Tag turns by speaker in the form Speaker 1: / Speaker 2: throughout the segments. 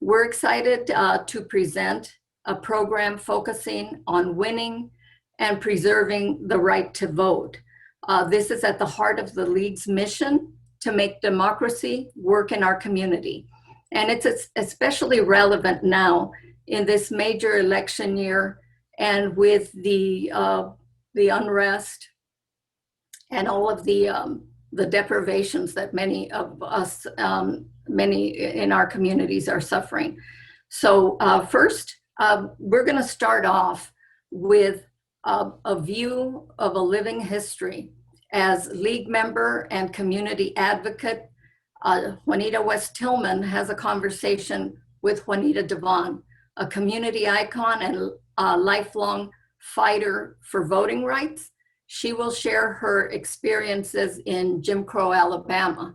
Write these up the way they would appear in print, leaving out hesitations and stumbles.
Speaker 1: We're excited to present a program focusing on winning and preserving the right to vote. This is at the heart of the League's mission to make democracy work in our community. And it's especially relevant now in this major election year and with the unrest and all of the deprivations that many of us, many in our communities are suffering. So first, we're going to start off with a view of a living history. As League member and community advocate, Juanita West Tillman has a conversation with Juanita Devon, a community icon and a lifelong fighter for voting rights. She will share her experiences in Jim Crow, Alabama.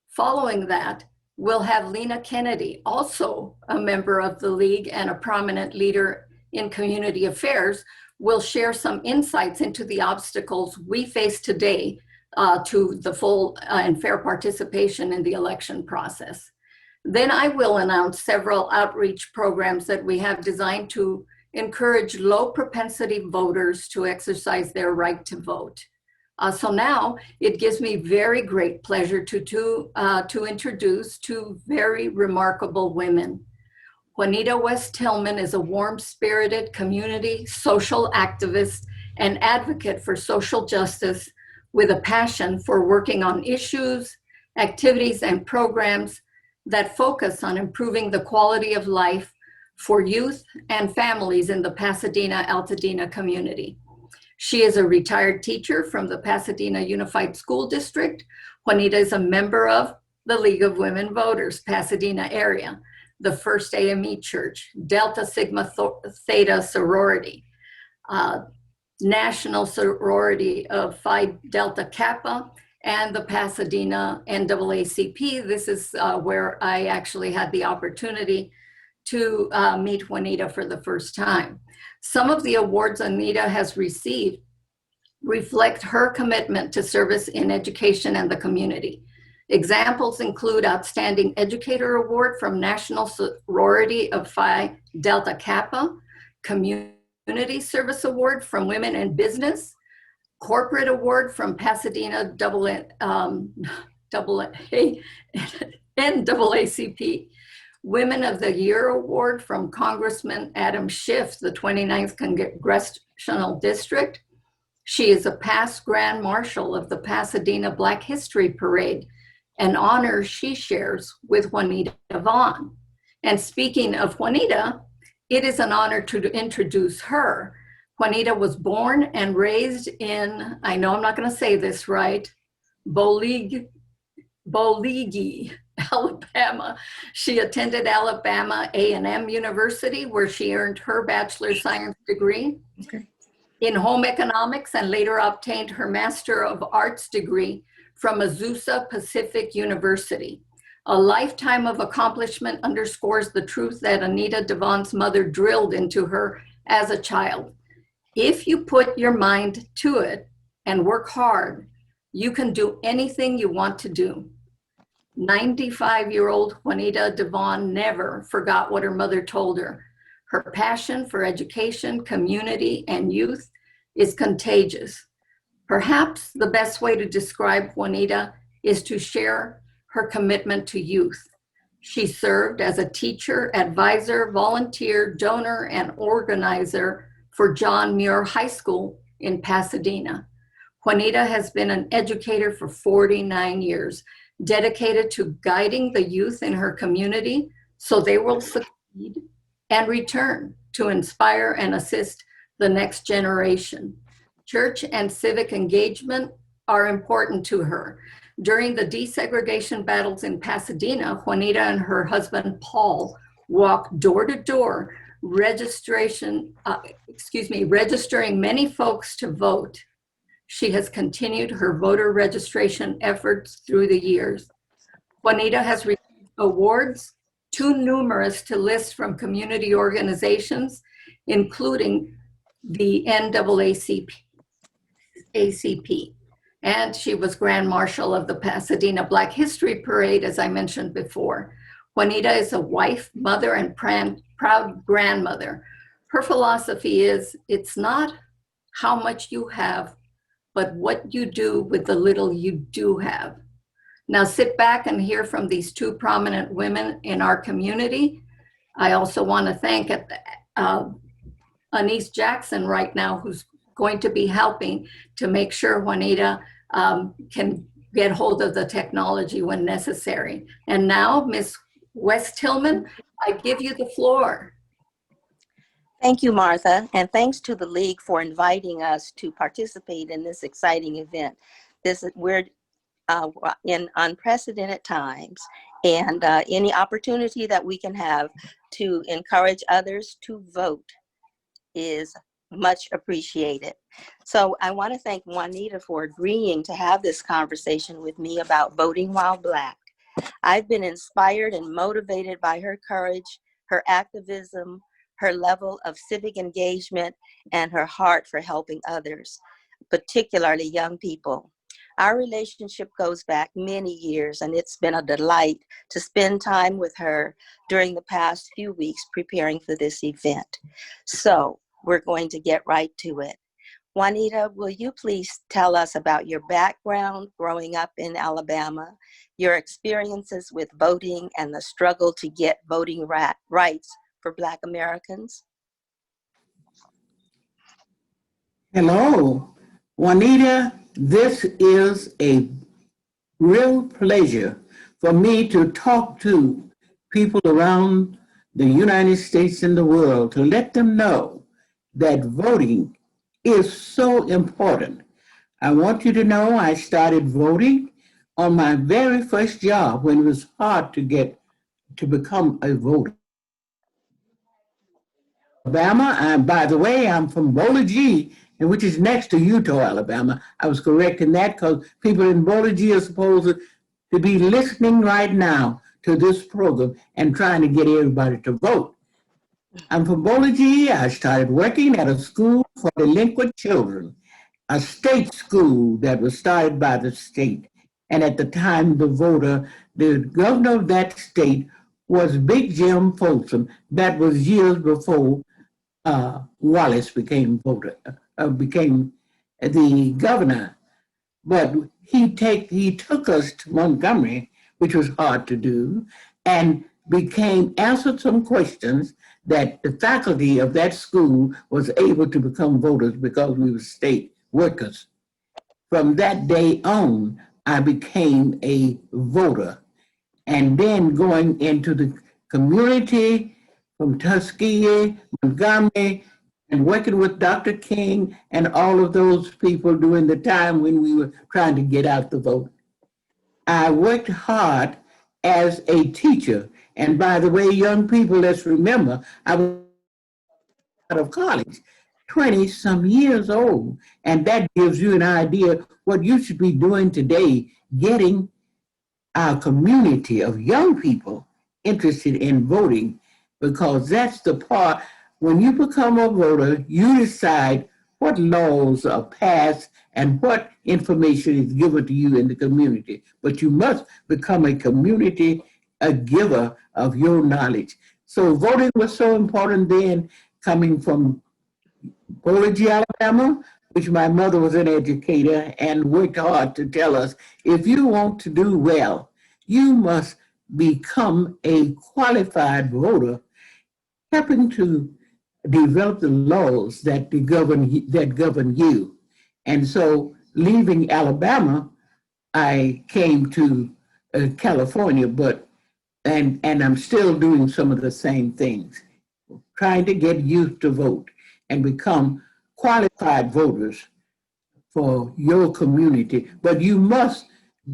Speaker 1: Following that, we'll have Lena Kennedy, also a member of the League and a prominent leader in community affairs, will share some insights into the obstacles we face today to the full and fair participation in the election process. Then I will announce several outreach programs that we have designed to encourage low propensity voters to exercise their right to vote. So now it gives me very great pleasure to introduce two very remarkable women. Juanita West Tillman is a warm-spirited community social activist and advocate for social justice with a passion for working on issues, activities, and programs that focus on improving the quality of life for youth and families in the Pasadena-Altadena community. She is a retired teacher from the Pasadena Unified School District. Juanita is a member of the League of Women Voters, Pasadena area, the First AME Church, Delta Sigma Theta sorority, National Sorority of Phi Delta Kappa, and the Pasadena NAACP. This is where I actually had the opportunity to meet Juanita for the first time. Some of the awards Juanita has received reflect her commitment to service in education and the community. Examples include Outstanding Educator Award from National Sorority of Phi Delta Kappa, Community Service Award from Women in Business, Corporate Award from Pasadena NAACP, Women of the Year Award from Congressman Adam Schiff, the 29th Congressional District. She is a past Grand Marshal of the Pasadena Black History Parade, an honor she shares with Juanita Devon. And speaking of Juanita, it is an honor to introduce her. Juanita was born and raised in, I know I'm not going to say this right, Boligi, Alabama. She attended Alabama A&M University, where she earned her bachelor's science degree in home economics and later obtained her Master of Arts degree from Azusa Pacific University. A lifetime of accomplishment underscores the truth that Anita Devon's mother drilled into her as a child. If you put your mind to it and work hard, you can do anything you want to do. 95-year-old Juanita Devon never forgot what her mother told her. Her passion for education, community, and youth is contagious. Perhaps the best way to describe Juanita is to share her commitment to youth. She served as a teacher, advisor, volunteer, donor, and organizer for John Muir High School in Pasadena. Juanita has been an educator for 49 years, dedicated to guiding the youth in her community so they will succeed and return to inspire and assist the next generation. Church and civic engagement are important to her. During the desegregation battles in Pasadena, Juanita and her husband, Paul, walked door to door, registering many folks to vote. She has continued her voter registration efforts through the years. Juanita has received awards too numerous to list from community organizations, including the NAACP. And she was Grand Marshal of the Pasadena Black History Parade, as I mentioned before. Juanita is a wife, mother, and proud grandmother. Her philosophy is it's not how much you have, but what you do with the little you do have. Now sit back and hear from these two prominent women in our community. I also want to thank Anise Jackson right now, who's going to be helping to make sure Juanita can get hold of the technology when necessary. And now, Ms. West Tillman, I give you the floor.
Speaker 2: Thank you, Martha, and thanks to the League for inviting us to participate in this exciting event. We're in unprecedented times, and any opportunity that we can have to encourage others to vote is much appreciated. So I want to thank Juanita for agreeing to have this conversation with me about voting while Black. I've been inspired and motivated by her courage, her activism, her level of civic engagement, and her heart for helping others, particularly young people. Our relationship goes back many years, and it's been a delight to spend time with her during the past few weeks preparing for this event. So we're going to get right to it. Juanita, will you please tell us about your background growing up in Alabama, your experiences with voting, and the struggle to get voting rights for Black Americans?
Speaker 3: Hello, Juanita. This is a real pleasure for me to talk to people around the United States and the world to let them know that voting is so important. I want you to know I started voting on my very first job when it was hard to become a voter. Alabama. And by the way, I'm from Bola G, which is next to Eutaw, Alabama. I was correcting that because people in Bola G are supposed to be listening right now to this program and trying to get everybody to vote. I'm from Bola G. I started working at a school for delinquent children, a state school that was started by the state. And at the time, the governor of that state was Big Jim Folsom. That was years before Wallace became became the governor. But he took us to Montgomery, which was hard to do, and answered some questions that the faculty of that school was able to become voters because we were state workers. From that day on, I became a voter. And then going into the community from Tuskegee, Montgomery, and working with Dr. King and all of those people during the time when we were trying to get out the vote. I worked hard as a teacher. And by the way, young people, let's remember, I was out of college, 20 some years old. And that gives you an idea what you should be doing today, getting our community of young people interested in voting, because that's the part. When you become a voter, you decide what laws are passed and what information is given to you in the community. But you must become a giver of your knowledge. So voting was so important then, coming from Bowling, Alabama, which my mother was an educator and worked hard to tell us, if you want to do well, you must become a qualified voter, helping to develop the laws that govern you. And so, leaving Alabama, I came to California, and I'm still doing some of the same things, trying to get youth to vote and become qualified voters for your community. But you must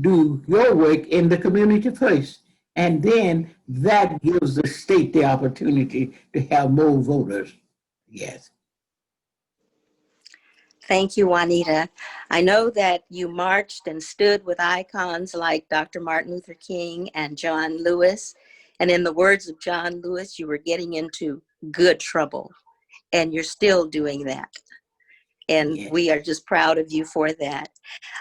Speaker 3: do your work in the community first. And then that gives the state the opportunity to have more voters. Yes.
Speaker 2: Thank you, Juanita. I know that you marched and stood with icons like Dr. Martin Luther King and John Lewis. And in the words of John Lewis, you were getting into good trouble, and you're still doing that. And
Speaker 3: Yes.
Speaker 2: we are just proud of you for that.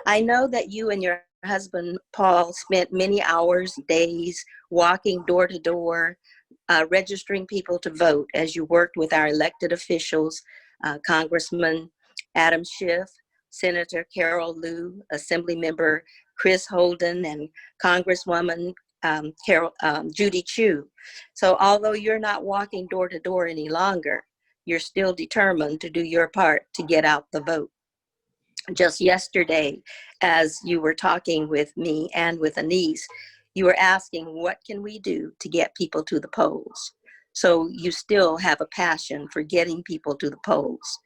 Speaker 2: I know that you and your husband, Paul, spent many hours, days walking door to door, registering people to vote as you worked with our elected officials, Congressman Adam Schiff, Senator Carol Liu, Assemblymember Chris Holden, and Congresswoman Judy Chu. So although you're not walking door to door any longer, you're still determined to do your part to get out the vote. Just yesterday, as you were talking with me and with Anise, you were asking, what can we do to get people to the polls? So you still have a passion for getting people to the polls.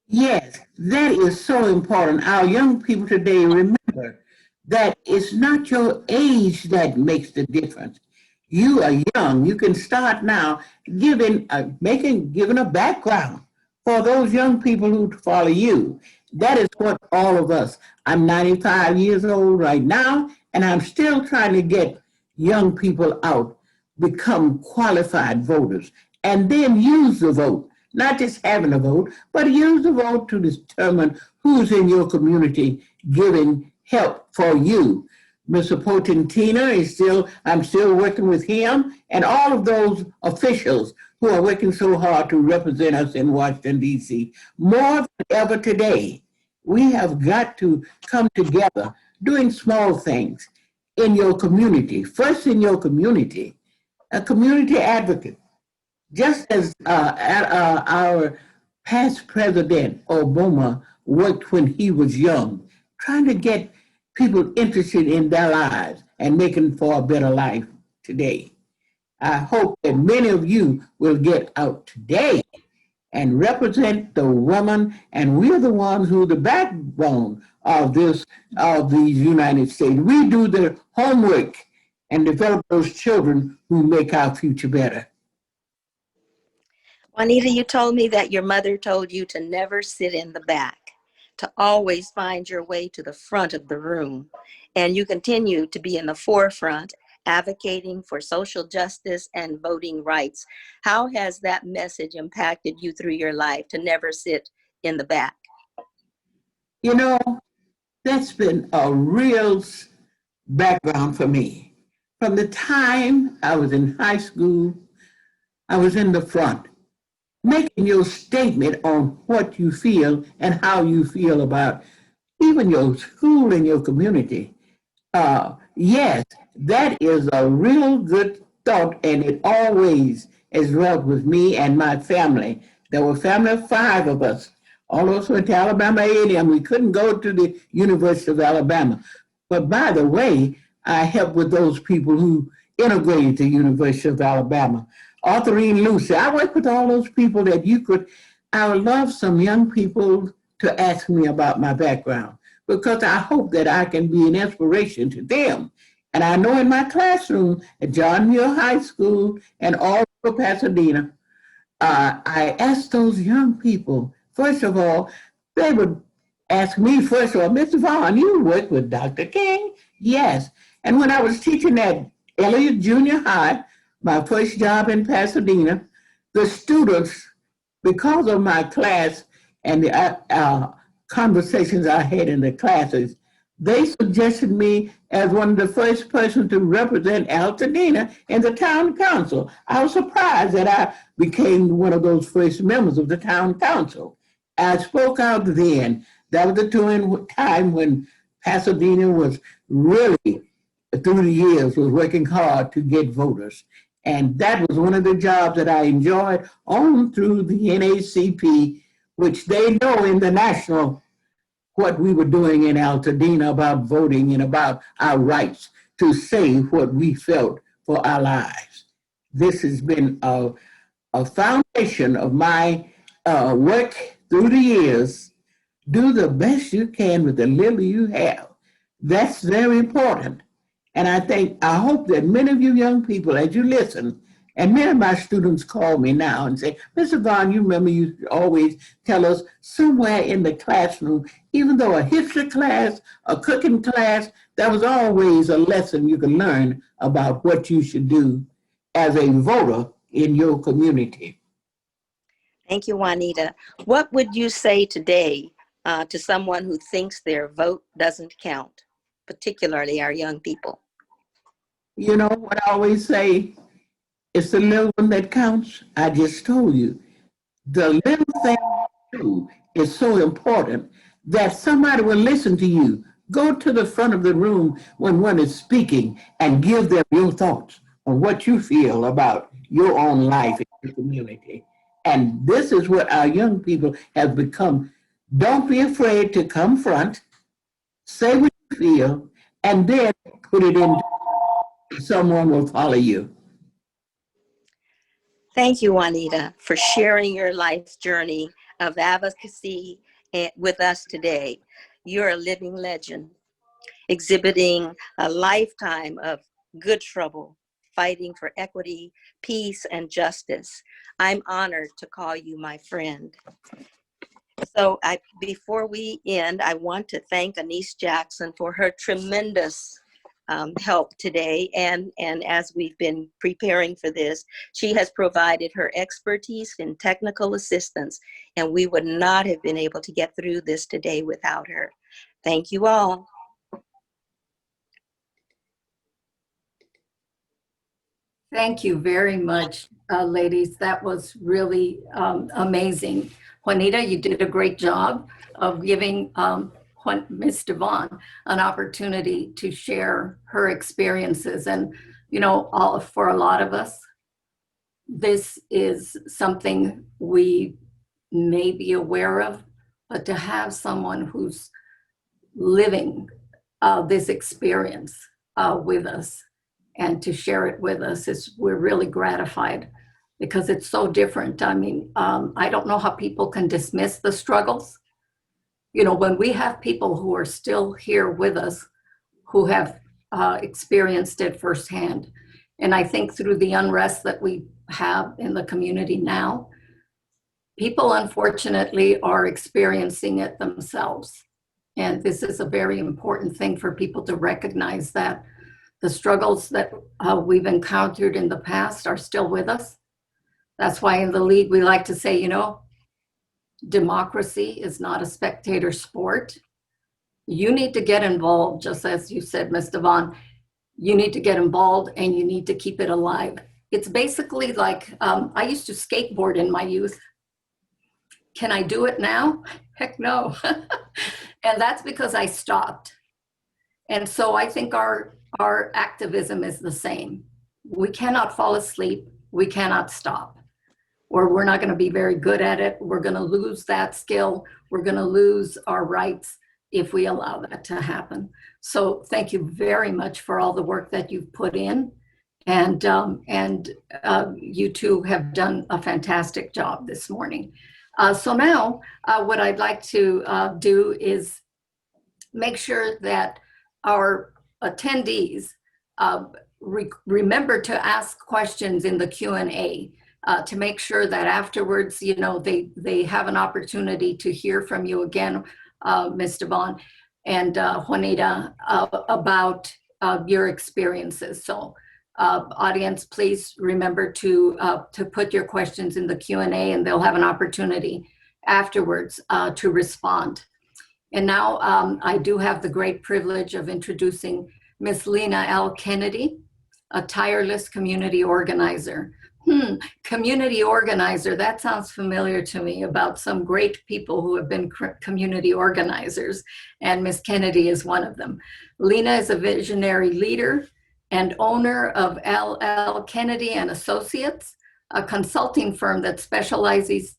Speaker 3: Yes, that is so important. Our young people today remember that it's not your age that makes the difference. You are young. You can start now giving a background for those young people who follow you. That is what all of us. I'm 95 years old right now, and I'm still trying to get young people out, become qualified voters, and then use the vote. Not just having a vote, but use the vote to determine who's in your community giving help for you. Mr. Potentina I'm still working with him and all of those officials who are working so hard to represent us in Washington, D.C. More than ever today, we have got to come together doing small things in your community. First in your community, a community advocate. Just as our past president, Obama, worked when he was young, trying to get people interested in their lives and making for a better life today. I hope that many of you will get out today and represent the women, and we're the ones who are the backbone of these United States. We do the homework and develop those children who make our future better.
Speaker 2: Juanita, you told me that your mother told you to never sit in the back, to always find your way to the front of the room. And you continue to be in the forefront, advocating for social justice and voting rights. How has that message impacted you through your life to never sit in the back?
Speaker 3: You know, that's been a real background for me. From the time I was in high school, I was in the front, making your statement on what you feel and how you feel about even your school and your community. Yes, that is a real good thought, and it always has dwelt with me and my family. There were a family of 5 of us. All of us went to Alabama A&M. We couldn't go to the University of Alabama. But by the way, I helped with those people who integrated the University of Alabama. Arthurine Lucy, I worked with all those people that you could. I would love some young people to ask me about my background because I hope that I can be an inspiration to them. And I know in my classroom at John Muir High School and all over Pasadena, I asked those young people, first of all, they would ask me, first of all, Mr. Vaughn, you work with Dr. King? Yes. And when I was teaching at Elliott Junior High, my first job in Pasadena, the students, because of my class and the conversations I had in the classes, they suggested me as one of the first persons to represent Altadena in the town council. I was surprised that I became one of those first members of the town council. I spoke out then. That was the time when Pasadena was really, through the years, was working hard to get voters. And that was one of the jobs that I enjoyed on through the NACP, which they know in the national what we were doing in Altadena about voting and about our rights to say what we felt for our lives. This has been a foundation of my work through the years. Do the best you can with the little you have. That's very important. And I hope that many of you young people, as you listen, and many of my students call me now and say, Mr. Vaughn, you remember you always tell us somewhere in the classroom, even though a history class, a cooking class, there was always a lesson you could learn about what you should do as a voter in your community.
Speaker 2: Thank you, Juanita. What would you say today to someone who thinks their vote doesn't count, particularly our young people?
Speaker 3: You know what I always say? It's the little one that counts. I just told you. The little thing you do is so important that somebody will listen to you. Go to the front of the room when one is speaking and give them your thoughts on what you feel about your own life in your community. And this is what our young people have become. Don't be afraid to come front, say what you feel, and then put it in. Someone will follow you.
Speaker 2: Thank you, Juanita, for sharing your life's journey of advocacy with us today. You're a living legend, exhibiting a lifetime of good trouble, fighting for equity, peace, and justice. I'm honored to call you my friend. So before we end, I want to thank Anise Jackson for her tremendous help today. And as we've been preparing for this, she has provided her expertise and technical assistance, and we would not have been able to get through this today without her. Thank you all.
Speaker 1: Thank you very much, ladies. That was really amazing. Juanita, you did a great job of giving Ms. Devon an opportunity to share her experiences. And, you know, for a lot of us, this is something we may be aware of, but to have someone who's living this experience with us and to share it with us we're really gratified because it's so different. I mean, I don't know how people can dismiss the struggles. You know, when we have people who are still here with us who have experienced it firsthand. And I think through the unrest that we have in the community now, people unfortunately are experiencing it themselves. And this is a very important thing for people to recognize, that the struggles that we've encountered in the past are still with us. That's why in the League we like to say, you know, democracy is not a spectator sport. You need to get involved, just as you said, Ms. Devon. You need to get involved and you need to keep it alive. It's basically like, I used to skateboard in my youth. Can I do it now? Heck no. And that's because I stopped. And so I think our activism is the same. We cannot fall asleep. We cannot stop, or we're not going to be very good at it. We're going to lose that skill. We're going to lose our rights if we allow that to happen. So thank you very much for all the work that you've put in. And you two have done a fantastic job this morning. So now what I'd like to do is make sure that our attendees remember to ask questions in the Q&A to make sure that afterwards, you know, they have an opportunity to hear from you again, Ms. Devon and Juanita, about your experiences. So audience, please remember to put your questions in the Q&A, and they'll have an opportunity afterwards to respond. And now I do have the great privilege of introducing Miss Lena L. Kennedy, a tireless community organizer. Community organizer, that sounds familiar to me, about some great people who have been community organizers, and Miss Kennedy is one of them. Lena is a visionary leader and owner of LL Kennedy and Associates, a consulting firm that specializes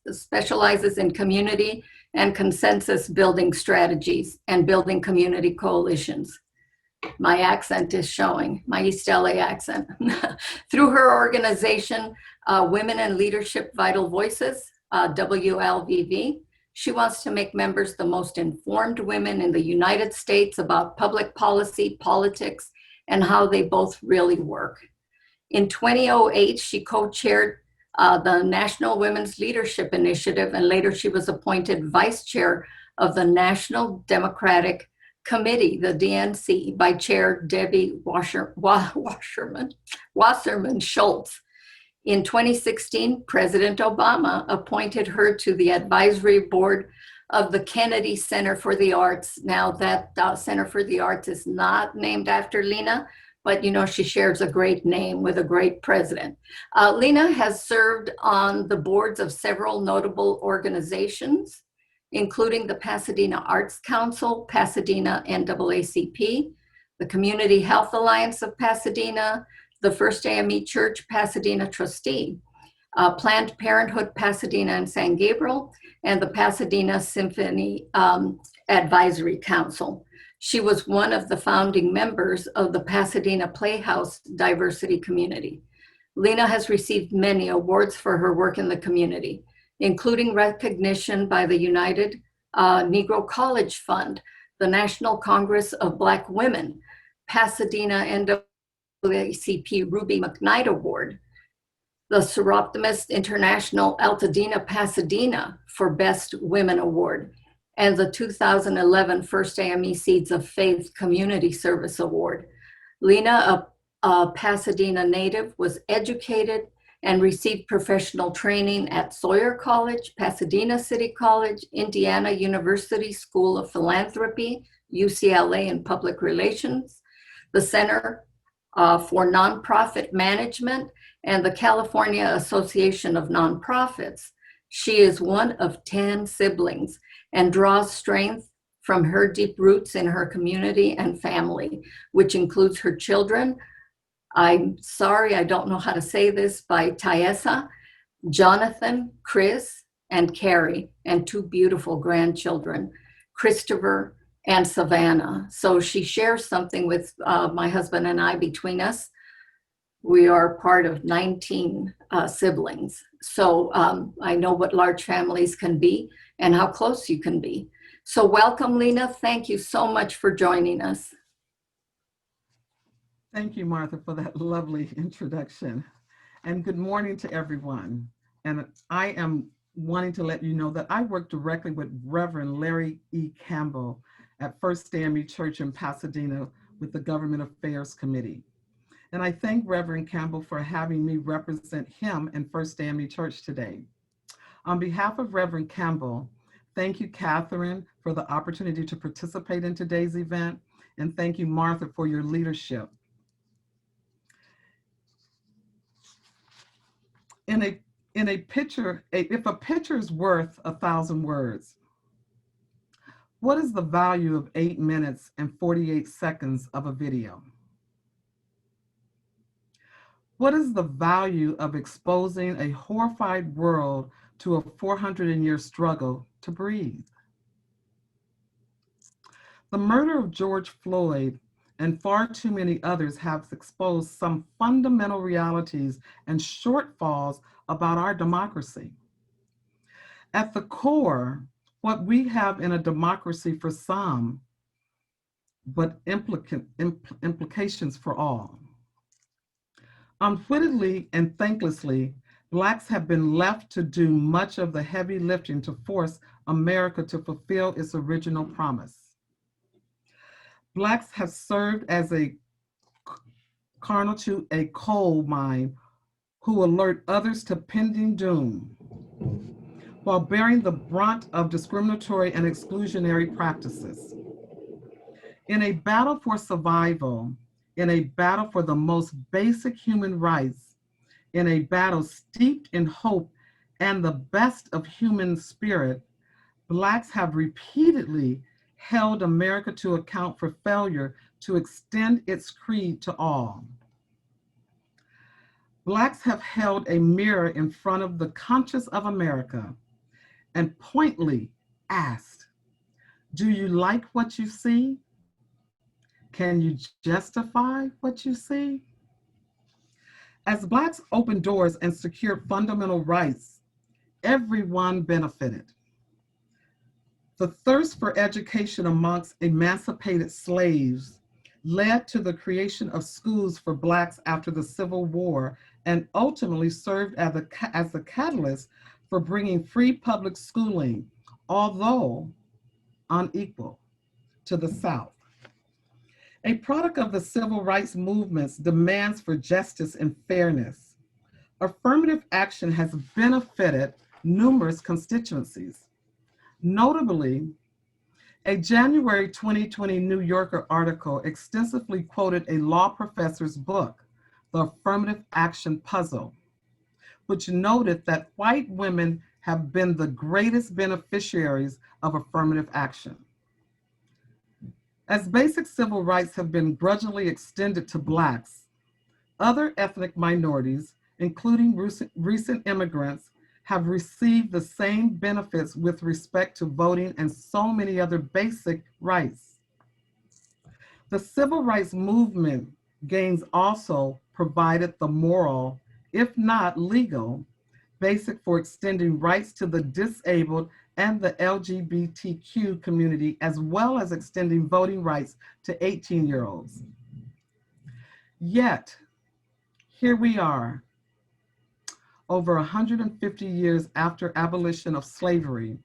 Speaker 1: in community and consensus building strategies and building community coalitions. My accent is showing, my East LA accent. Through her organization, Women in Leadership Vital Voices, WLVV, she wants to make members the most informed women in the United States about public policy, politics, and how they both really work. In 2008, she co-chaired the National Women's Leadership Initiative, and later she was appointed vice chair of the National Democratic Committee, the DNC, by Chair Debbie Wasserman Schultz. In 2016, President Obama appointed her to the advisory board of the Kennedy Center for the Arts. Now that Center for the Arts is not named after Lena, but you know, she shares a great name with a great president. Lena has served on the boards of several notable organizations, including the Pasadena Arts Council, Pasadena NAACP, the Community Health Alliance of Pasadena, the First AME Church Pasadena trustee, Planned Parenthood Pasadena and San Gabriel, and the Pasadena Symphony Advisory Council. She was one of the founding members of the Pasadena Playhouse Diversity Community. Lena has received many awards for her work in the community, including recognition by the United Negro College Fund, the National Congress of Black Women, Pasadena NAACP Ruby McKnight Award, the Seroptimist International Altadena Pasadena for Best Women Award, and the 2011 First AME Seeds of Faith Community Service Award. Lena, a Pasadena native, was educated and received professional training at Sawyer College, Pasadena City College, Indiana University School of Philanthropy, UCLA in Public Relations, the Center for Nonprofit Management, and the California Association of Nonprofits. She is one of 10 siblings and draws strength from her deep roots in her community and family, which includes her children. I'm sorry, I don't know how to say this, by Tiesa, Jonathan, Chris, and Carrie, and 2 beautiful grandchildren, Christopher and Savannah. So she shares something with my husband and I between us. We are part of 19 siblings. So I know what large families can be and how close you can be. So welcome, Lena. Thank you so much for joining us.
Speaker 4: Thank you, Martha, for that lovely introduction. And good morning to everyone. And I am wanting to let you know that I work directly with Reverend Larry E. Campbell at First AME Church in Pasadena with the Government Affairs Committee. And I thank Reverend Campbell for having me represent him in First AME Church today. On behalf of Reverend Campbell, thank you, Catherine, for the opportunity to participate in today's event. And thank you, Martha, for your leadership. In a picture, if a picture is worth 1,000 words, what is the value of 8 minutes and 48 seconds of a video? What is the value of exposing a horrified world to a 400-year struggle to breathe? The murder of George Floyd and far too many others have exposed some fundamental realities and shortfalls about our democracy. At the core, what we have in a democracy for some, but implications for all. Unwittingly and thanklessly, Blacks have been left to do much of the heavy lifting to force America to fulfill its original promise. Blacks have served as a kernel to a coal mine who alert others to pending doom, while bearing the brunt of discriminatory and exclusionary practices. In a battle for survival, in a battle for the most basic human rights, in a battle steeped in hope and the best of human spirit, Blacks have repeatedly held America to account for failure to extend its creed to all. Blacks have held a mirror in front of the conscience of America and pointedly asked, do you like what you see? Can you justify what you see? As Blacks opened doors and secured fundamental rights, everyone benefited. The thirst for education amongst emancipated slaves led to the creation of schools for Blacks after the Civil War and ultimately served as the catalyst for bringing free public schooling, although unequal, to the South. A product of the civil rights movement's demands for justice and fairness, affirmative action has benefited numerous constituencies. Notably, A January 2020 New Yorker article extensively quoted a law professor's book, The Affirmative Action Puzzle, which noted that white women have been the greatest beneficiaries of affirmative action. As basic civil rights have been grudgingly extended to Blacks, other ethnic minorities, including recent immigrants, have received the same benefits with respect to voting and so many other basic rights. The civil rights movement gains also provided the moral, if not legal, basic for extending rights to the disabled and the LGBTQ community, as well as extending voting rights to 18-year-olds. Yet, here we are, over 150 years after abolition of slavery,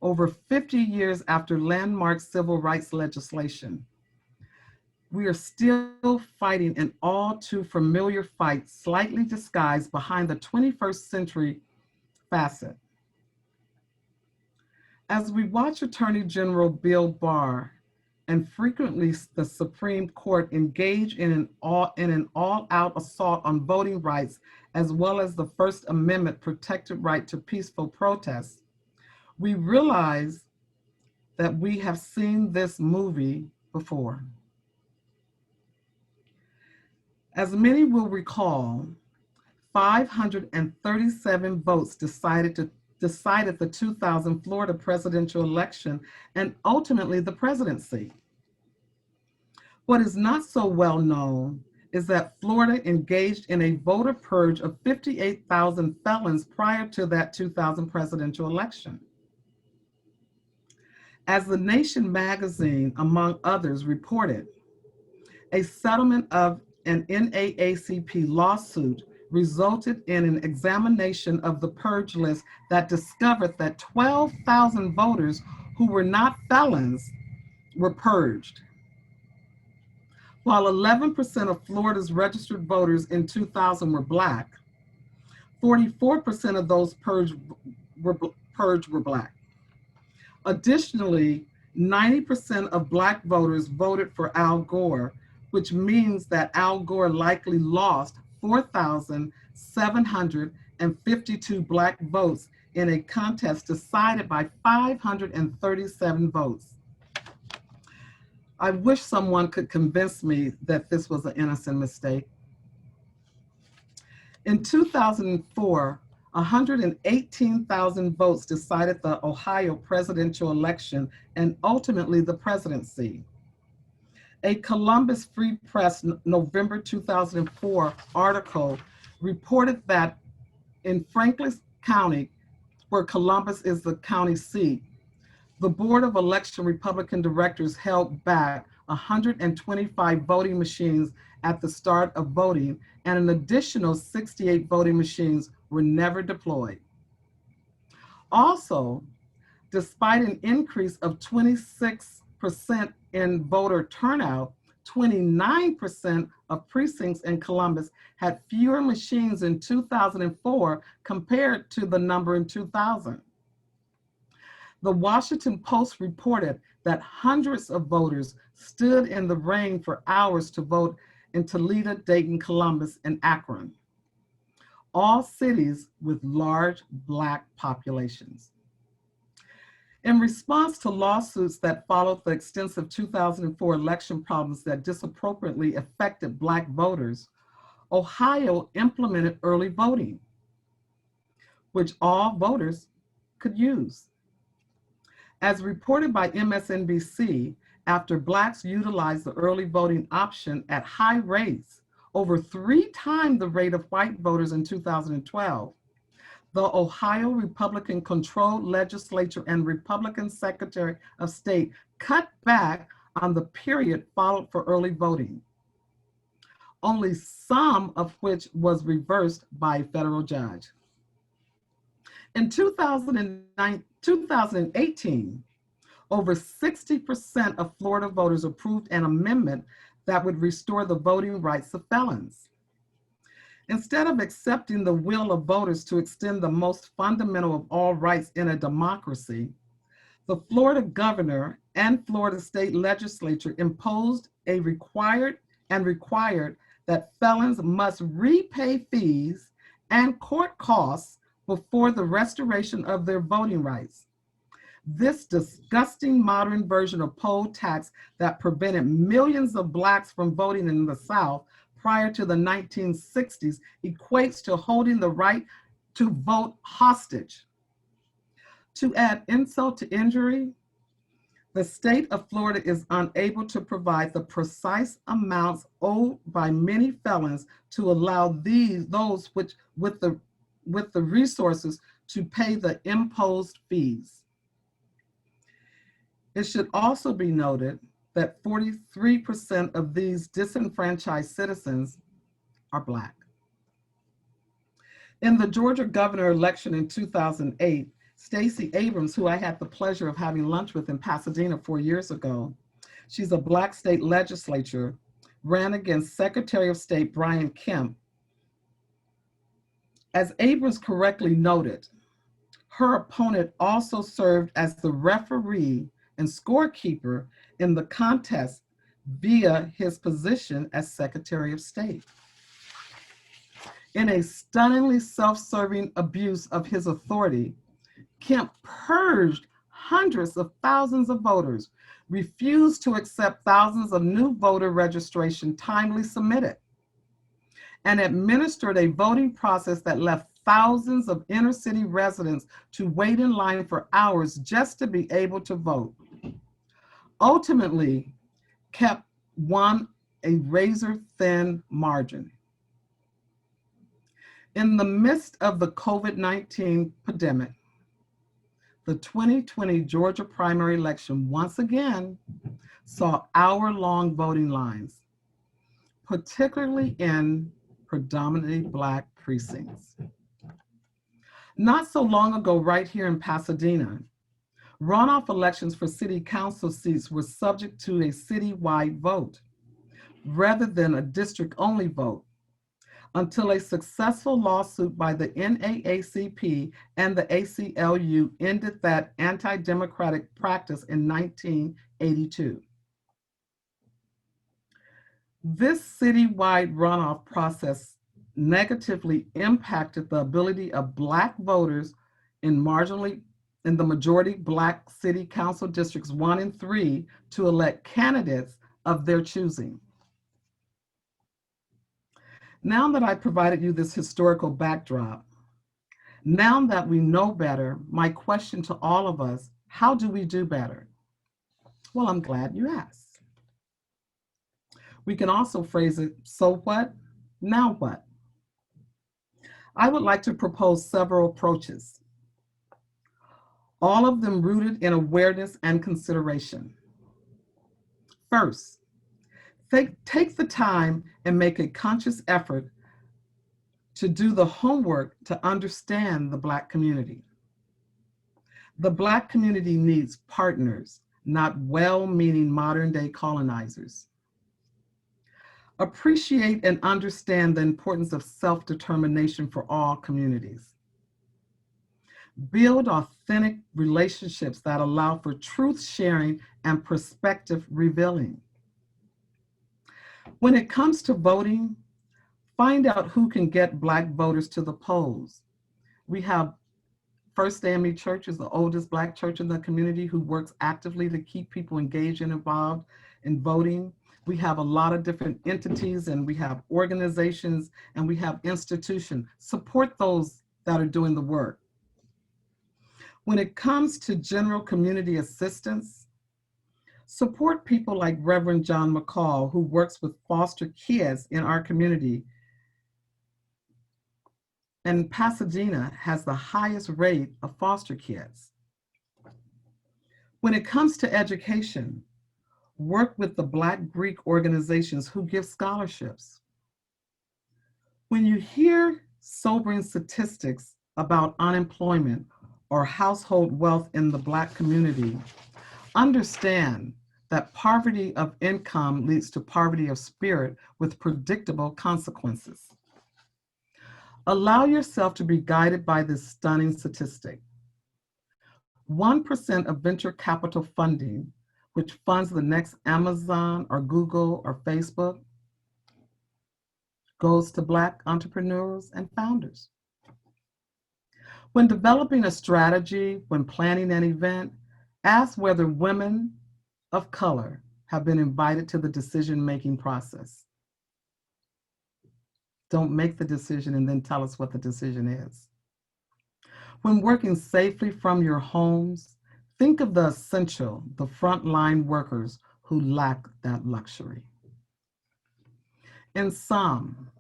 Speaker 4: over 50 years after landmark civil rights legislation. We are still fighting an all too familiar fight, slightly disguised behind the 21st century facet. As we watch Attorney General Bill Barr and frequently the Supreme Court engage in an all-out assault on voting rights, as well as the First Amendment protected right to peaceful protest, we realize that we have seen this movie before. As many will recall, 537 votes decided the 2000 Florida presidential election and ultimately the presidency. What is not so well known is that Florida engaged in a voter purge of 58,000 felons prior to that 2000 presidential election. As The Nation magazine, among others, reported, a settlement of an NAACP lawsuit resulted in an examination of the purge list that discovered that 12,000 voters who were not felons were purged. While 11% of Florida's registered voters in 2000 were Black, 44% of those purged were Black. Additionally, 90% of Black voters voted for Al Gore, which means that Al Gore likely lost 4,752 Black votes in a contest decided by 537 votes. I wish someone could convince me that this was an innocent mistake. In 2004, 118,000 votes decided the Ohio presidential election and ultimately the presidency. A Columbus Free Press November 2004 article reported that in Franklin County, where Columbus is the county seat, the Board of Election Republican Directors held back 125 voting machines at the start of voting, and an additional 68 voting machines were never deployed. Also, despite an increase of 26% in voter turnout, 29% of precincts in Columbus had fewer machines in 2004 compared to the number in 2000. The Washington Post reported that hundreds of voters stood in the rain for hours to vote in Toledo, Dayton, Columbus, and Akron, all cities with large Black populations. In response to lawsuits that followed the extensive 2004 election problems that disproportionately affected Black voters, Ohio implemented early voting, which all voters could use. As reported by MSNBC, after Blacks utilized the early voting option at high rates, over 3 times the rate of white voters in 2012, the Ohio Republican-controlled legislature and Republican Secretary of State cut back on the period followed for early voting, only some of which was reversed by a federal judge. In 2018, over 60% of Florida voters approved an amendment that would restore the voting rights of felons. Instead of accepting the will of voters to extend the most fundamental of all rights in a democracy, The Florida governor and Florida state legislature imposed a required that felons must repay fees and court costs before the restoration of their voting rights. This disgusting modern version of poll tax that prevented millions of Blacks from voting in the South prior to the 1960s equates to holding the right to vote hostage. To add insult to injury, the state of Florida is unable to provide the precise amounts owed by many felons to allow those with the resources to pay the imposed fees. It should also be noted that 43% of these disenfranchised citizens are Black. In the Georgia governor election in 2008, Stacey Abrams, who I had the pleasure of having lunch with in Pasadena 4 years ago, she's a Black state legislator, ran against Secretary of State Brian Kemp. As Abrams correctly noted, her opponent also served as the referee and scorekeeper in the contest via his position as Secretary of State. In a stunningly self-serving abuse of his authority, Kemp purged hundreds of thousands of voters, refused to accept thousands of new voter registration timely submitted, and administered a voting process that left thousands of inner city residents to wait in line for hours just to be able to vote. Ultimately, Kemp won a razor-thin margin. In the midst of the COVID-19 pandemic, the 2020 Georgia primary election once again saw hour-long voting lines, particularly in predominantly Black precincts. Not so long ago, right here in Pasadena, runoff elections for city council seats were subject to a citywide vote rather than a district-only vote, until a successful lawsuit by the NAACP and the ACLU ended that anti-democratic practice in 1982. This citywide runoff process negatively impacted the ability of Black voters in the majority Black city council districts 1 and 3 to elect candidates of their choosing. Now that I provided you this historical backdrop, now that we know better, my question to all of us, how do we do better? Well, I'm glad you asked. We can also phrase it, so what? Now what? I would like to propose several approaches, all of them rooted in awareness and consideration. First, take the time and make a conscious effort to do the homework to understand the Black community. The Black community needs partners, not well-meaning modern-day colonizers. Appreciate and understand the importance of self-determination for all communities. Build authentic relationships that allow for truth sharing and perspective revealing. When it comes to voting, find out who can get Black voters to the polls. We have First AME Church is the oldest Black church in the community who works actively to keep people engaged and involved in voting. We have a lot of different entities, and we have organizations, and we have institutions. Support those that are doing the work. When it comes to general community assistance, support people like Reverend John McCall, who works with foster kids in our community. And Pasadena has the highest rate of foster kids. When it comes to education, work with the Black Greek organizations who give scholarships. When you hear sobering statistics about unemployment or household wealth in the Black community, understand that poverty of income leads to poverty of spirit with predictable consequences. Allow yourself to be guided by this stunning statistic. 1% of venture capital funding, which funds the next Amazon or Google or Facebook, goes to Black entrepreneurs and founders. When developing a strategy, when planning an event, ask whether women of color have been invited to the decision-making process. Don't make the decision and then tell us what the decision is. When working safely from your homes, think of the essential, the frontline workers who lack that luxury. In sum,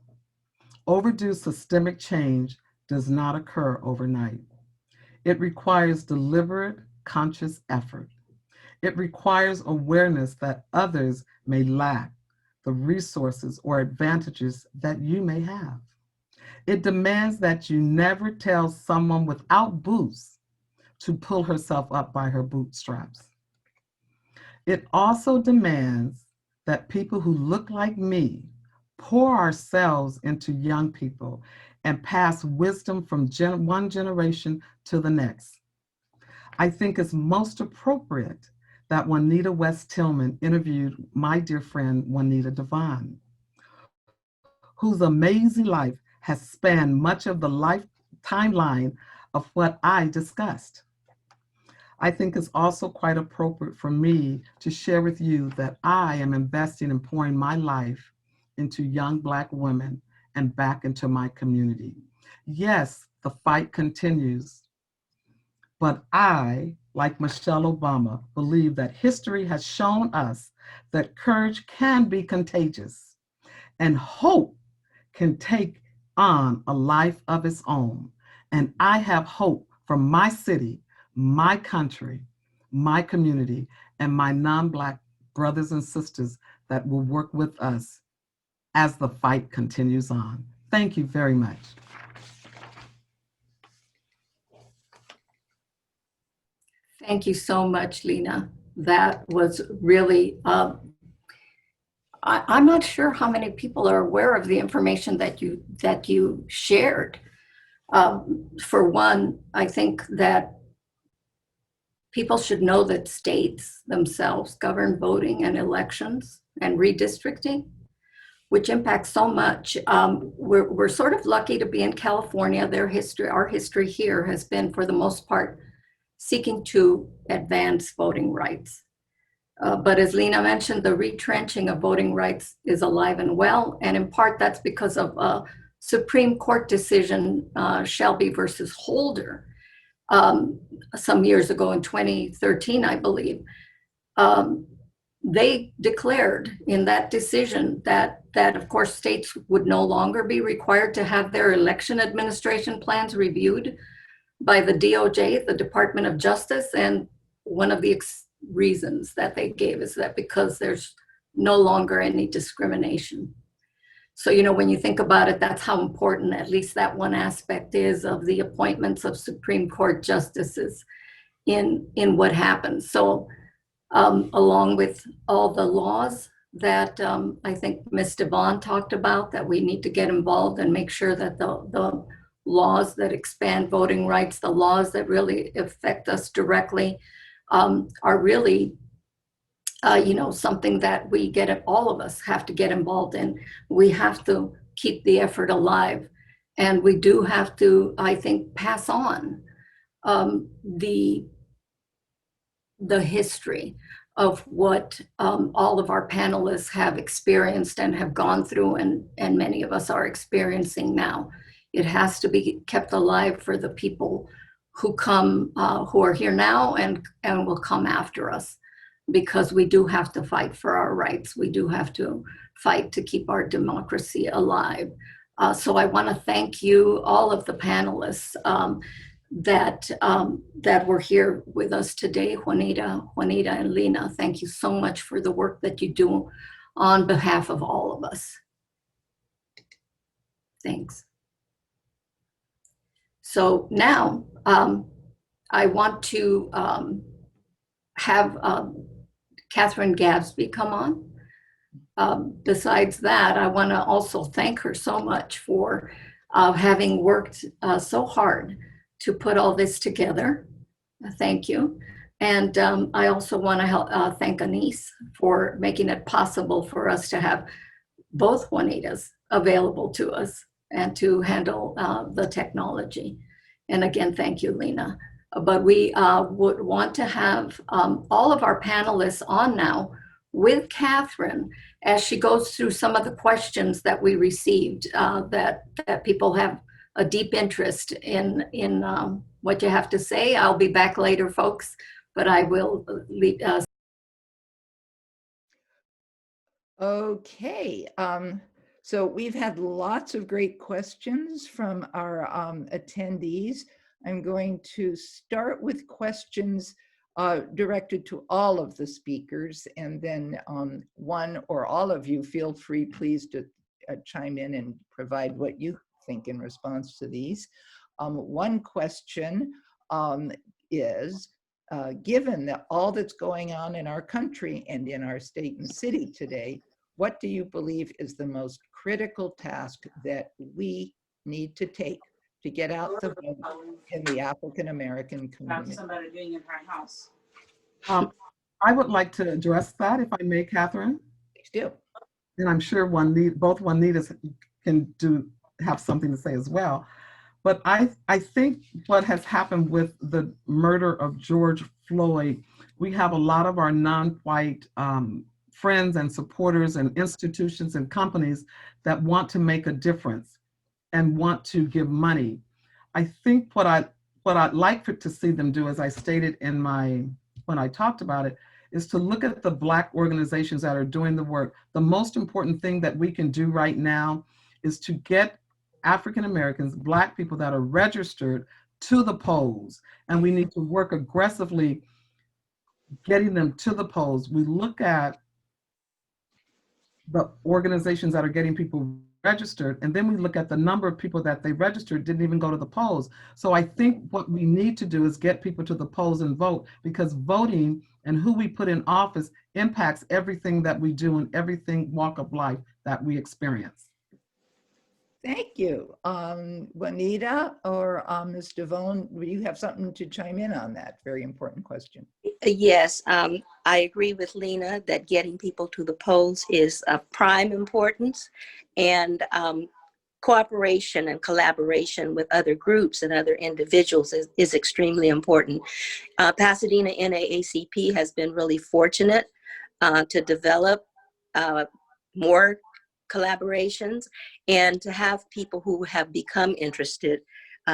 Speaker 4: overdue systemic change does not occur overnight. It requires deliberate, conscious effort. It requires awareness that others may lack the resources or advantages that you may have. It demands that you never tell someone without boots to pull herself up by her bootstraps. It also demands that people who look like me pour ourselves into young people and pass wisdom from one generation to the next. I think it's most appropriate that Juanita West Tillman interviewed my dear friend Juanita Devine, whose amazing life has spanned much of the life timeline of what I discussed. I think it's also quite appropriate for me to share with you that I am investing and pouring my life into young Black women and back into my community. Yes, the fight continues, but I, like Michelle Obama, believe that history has shown us that courage can be contagious and hope can take on a life of its own. And I have hope for my city, my country, my community, and my non-Black brothers and sisters that will work with us as the fight continues on. Thank you very much.
Speaker 1: Thank you so much, Lena. That was really, I'm not sure how many people are aware of the information that you shared. For one, I think that people should know that states themselves govern voting and elections and redistricting, which impacts so much. We're sort of lucky to be in California. Our history here has been, for the most part, seeking to advance voting rights. But as Lena mentioned, the retrenching of voting rights is alive and well, and in part that's because of a Supreme Court decision, Shelby versus Holder, some years ago in 2013, I believe. They declared in that decision that of course states would no longer be required to have their election administration plans reviewed by the DOJ, the Department of Justice, and one of the reasons that they gave is that because there's no longer any discrimination. So, you know, when you think about it, that's how important at least that one aspect is of the appointments of Supreme Court justices in what happens. So along with all the laws that I think Ms. Devon talked about, that we need to get involved and make sure that the laws that expand voting rights, the laws that really affect us directly, are really, you know, something that all of us have to get involved in. We have to keep the effort alive, and we do have to, I think, pass on the history of what all of our panelists have experienced and have gone through, and many of us are experiencing now. It has to be kept alive for the people who come, who are here now and will come after us, because we do have to fight for our rights. We do have to fight to keep our democracy alive. So I want to thank you, all of the panelists that were here with us today. Juanita and Lena, thank you so much for the work that you do on behalf of all of us. Thanks. So now I want to have Catherine Gadsby come on. Besides that, I want to also thank her so much for having worked so hard to put all this together. Thank you. And I also want to thank Anise for making it possible for us to have both Juanitas available to us and to handle the technology. And again, thank you, Lena. But we would want to have all of our panelists on now with Catherine as she goes through some of the questions that we received that people have a deep interest in what you have to say. I'll be back later, folks, but I will leave.
Speaker 5: Okay, so we've had lots of great questions from our attendees. I'm going to start with questions directed to all of the speakers, and then one or all of you feel free, please, to chime in and provide what you think in response to these. One question is, given that all that's going on in our country and in our state and city today, what do you believe is the most critical task that we need to take to get out the vote in the African American community?
Speaker 6: Somebody doing in her house.
Speaker 4: I would like to address that, if I may, Catherine.
Speaker 5: Please do.
Speaker 4: And I'm sure both Juanitas can have something to say as well. But I think what has happened with the murder of George Floyd, we have a lot of our non-white friends and supporters and institutions and companies that want to make a difference and want to give money. I think what I'd like to see them do, as I stated in when I talked about it, is to look at the Black organizations that are doing the work. The most important thing that we can do right now is to get African Americans, Black people that are registered, to the polls. And we need to work aggressively getting them to the polls. We look at the organizations that are getting people registered, and then we look at the number of people that they registered didn't even go to the polls. So I think what we need to do is get people to the polls and vote, because voting and who we put in office impacts everything that we do and everything walk of life that we experience.
Speaker 5: Thank you. Juanita or Ms. Devone, will you have something to chime in on that very important question?
Speaker 2: Yes, I agree with Lena that getting people to the polls is of prime importance, and cooperation and collaboration with other groups and other individuals is extremely important. Pasadena NAACP has been really fortunate to develop more collaborations and to have people who have become interested,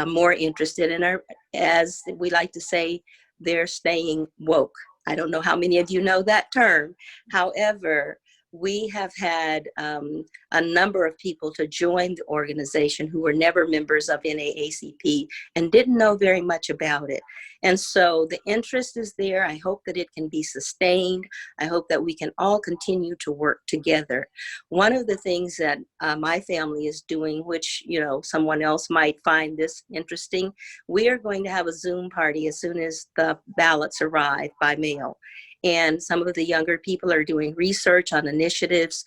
Speaker 2: more interested, and are, as we like to say, they're staying woke. I don't know how many of you know that term. However, we have had a number of people to join the organization who were never members of NAACP and didn't know very much about it. And so the interest is there. I hope that it can be sustained. I hope that we can all continue to work together. One of the things that my family is doing, which, you know, someone else might find this interesting, we are going to have a Zoom party as soon as the ballots arrive by mail. And some of the younger people are doing research on initiatives,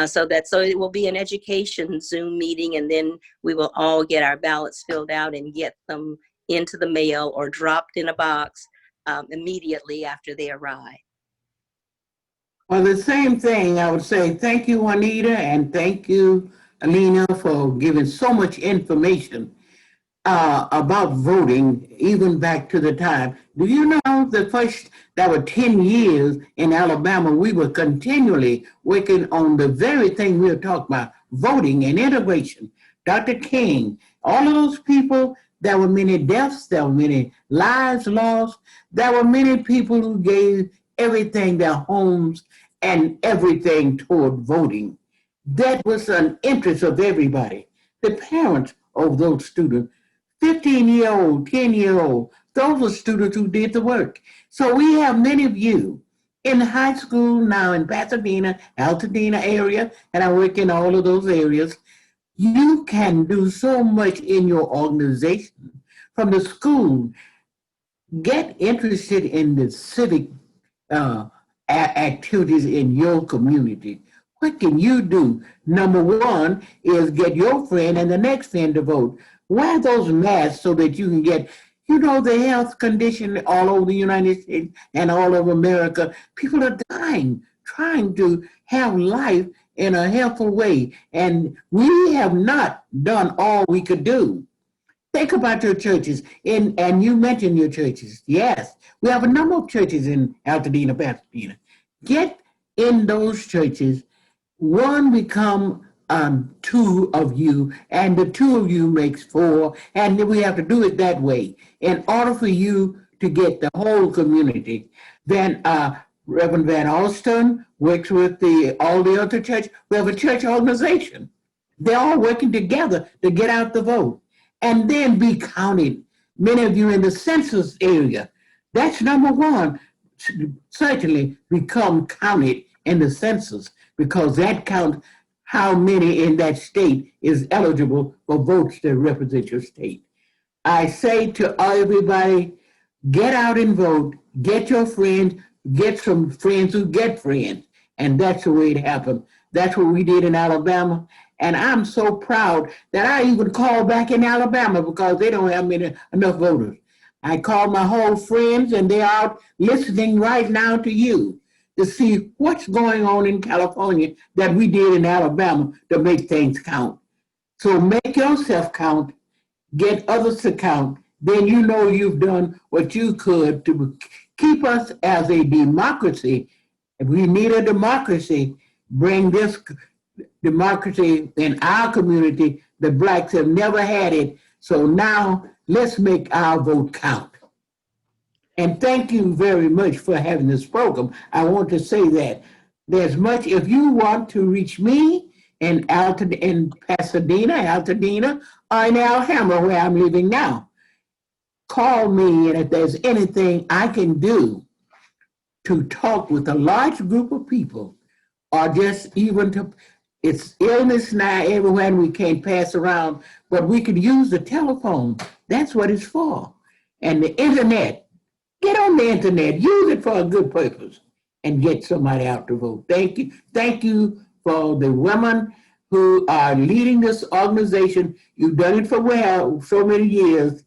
Speaker 2: so it will be an education Zoom meeting, and then we will all get our ballots filled out and get them into the mail or dropped in a box immediately after they arrive.
Speaker 3: Well, the same thing, I would say thank you, Juanita, and thank you, Alina, for giving so much information about voting, even back to the time. Do you know the first, that were 10 years in Alabama, we were continually working on the very thing we were talking about, voting and integration. Dr. King, all of those people, there were many deaths, there were many lives lost, there were many people who gave everything, their homes and everything toward voting. That was an interest of everybody. The parents of those students, 15-year-old, 10-year-old, those are students who did the work. So we have many of you in high school now in Pasadena, Altadena area, and I work in all of those areas. You can do so much in your organization. From the school, get interested in the civic activities in your community. What can you do? Number one is get your friend and the next friend to vote. Wear those masks so that you can get You know, the health condition all over the United States and all over America, people are dying, trying to have life in a healthful way. And we have not done all we could do. Think about your churches, and you mentioned your churches. Yes, we have a number of churches in Altadena, Pasadena. Get in those churches. One become two of you, and the two of you makes four, and we have to do it that way in order for you to get the whole community. Then Reverend Van Alston works with all the other church. We have a church organization. They're all working together to get out the vote and then be counted. Many of you in the census area, that's number one. Certainly become counted in the census because that counts how many in that state is eligible for votes that represent your state. I say to everybody, get out and vote, get your friends, get some friends who get friends. And that's the way it happened. That's what we did in Alabama. And I'm so proud that I even called back in Alabama because they don't have enough voters. I called my whole friends and they're out listening right now to you to see what's going on in California that we did in Alabama to make things count. So make yourself count, get others to count, then you know you've done what you could to keep us as a democracy. If we need a democracy, bring this democracy in our community. The Blacks have never had it. So now let's make our vote count. And thank you very much for having this program. I want to say that there's much, if you want to reach me in Pasadena, Altadena, or in Alhambra, where I'm living now, call me, and if there's anything I can do to talk with a large group of people, or just even to, it's illness now everywhere and we can't pass around, but we could use the telephone. That's what it's for. And the internet, get on the internet, use it for a good purpose and get somebody out to vote. Thank you. Thank you for the women who are leading this organization. You've done it for well, so many years.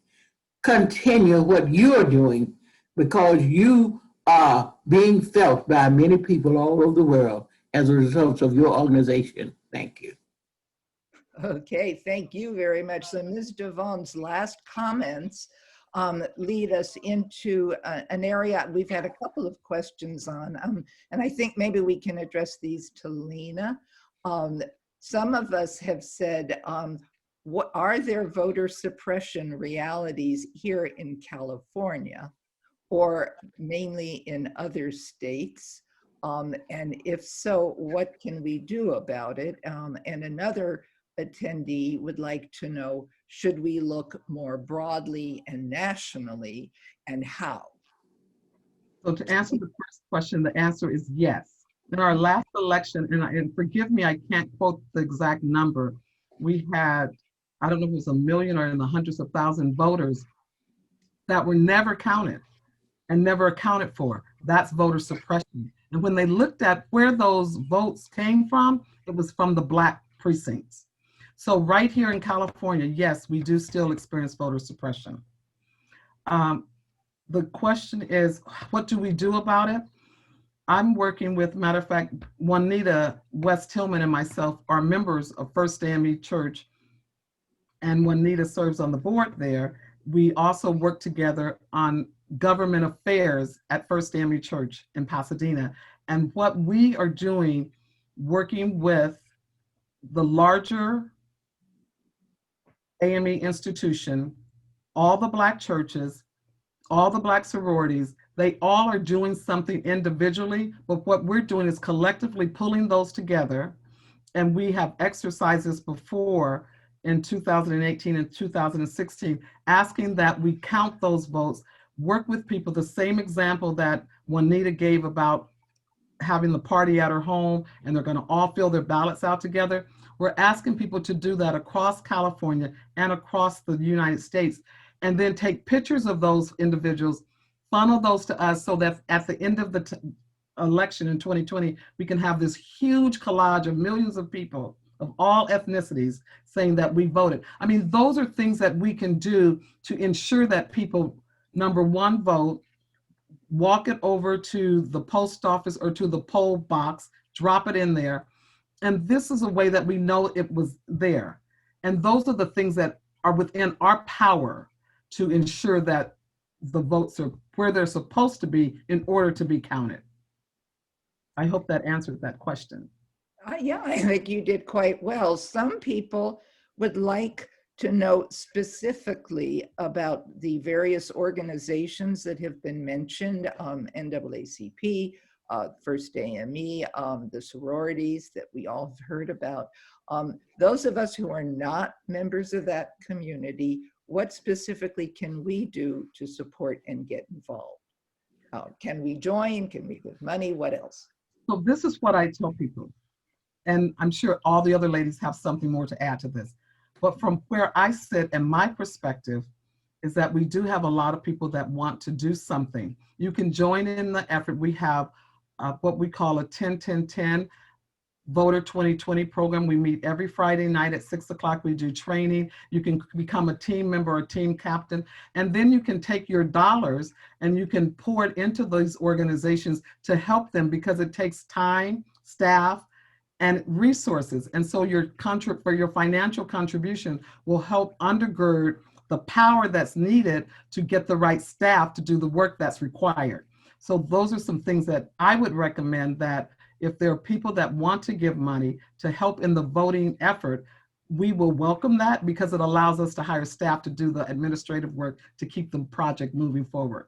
Speaker 3: Continue what you're doing because you are being felt by many people all over the world as a result of your organization. Thank you.
Speaker 5: Okay, thank you very much. So Ms. Devon's last comments lead us into an area we've had a couple of questions on, and I think maybe we can address these to Lena. Some of us have said, what are there voter suppression realities here in California or mainly in other states? And if so, what can we do about it? And another attendee would like to know, should we look more broadly and nationally, and how?
Speaker 4: So to answer the first question, the answer is yes. In our last election, and forgive me, I can't quote the exact number, we had, I don't know if it was 1 million or in the hundreds of thousands voters that were never counted and never accounted for. That's voter suppression. And when they looked at where those votes came from, it was from the Black precincts. So right here in California, yes, we do still experience voter suppression. The question is, what do we do about it? I'm working with, matter of fact, Juanita West Tillman and myself are members of First AME Church, and Juanita serves on the board there. We also work together on government affairs at First AME Church in Pasadena. And what we are doing, working with the larger AME institution, all the Black churches, all the Black sororities, they all are doing something individually, but what we're doing is collectively pulling those together. And we have exercises before in 2018 and 2016, asking that we count those votes, work with people, the same example that Juanita gave about having the party at her home and they're gonna all fill their ballots out together. We're asking people to do that across California and across the United States, and then take pictures of those individuals, funnel those to us so that at the end of the election in 2020, we can have this huge collage of millions of people of all ethnicities saying that we voted. I mean, those are things that we can do to ensure that people, number one, vote, walk it over to the post office or to the poll box, drop it in there. And this is a way that we know it was there. And those are the things that are within our power to ensure that the votes are where they're supposed to be in order to be counted. I hope that answered that question.
Speaker 5: Yeah, I think you did quite well. Some people would like to know specifically about the various organizations that have been mentioned, NAACP, First AME, the sororities that we all have heard about. Those of us who are not members of that community, what specifically can we do to support and get involved? Can we join? Can we give money? What else?
Speaker 4: So this is what I tell people, and I'm sure all the other ladies have something more to add to this. But from where I sit and my perspective is that we do have a lot of people that want to do something. You can join in the effort. We have what we call a 10-10-10 Voter 2020 program. We meet every Friday night at 6 o'clock. We do training. You can become a team member or team captain. And then you can take your dollars and you can pour it into these organizations to help them, because it takes time, staff, and resources. And so your financial contribution will help undergird the power that's needed to get the right staff to do the work that's required. So those are some things that I would recommend, that if there are people that want to give money to help in the voting effort, we will welcome that, because it allows us to hire staff to do the administrative work to keep the project moving forward.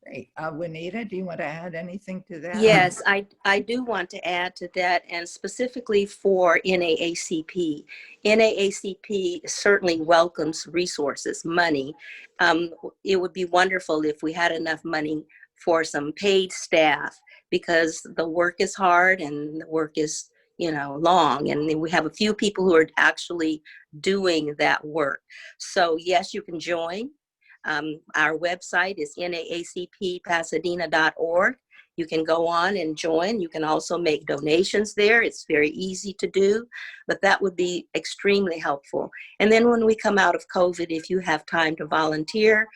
Speaker 5: Great. Juanita, do you want to add anything to that?
Speaker 2: Yes, I do want to add to that, and specifically for NAACP. NAACP certainly welcomes resources, money. It would be wonderful if we had enough money for some paid staff, because the work is hard and the work is, long, and we have a few people who are actually doing that work. So yes, you can join. Our website is naacppasadena.org. You can go on and join. You can also make donations there. It's very easy to do, but that would be extremely helpful. And then when we come out of COVID, if you have time to volunteer,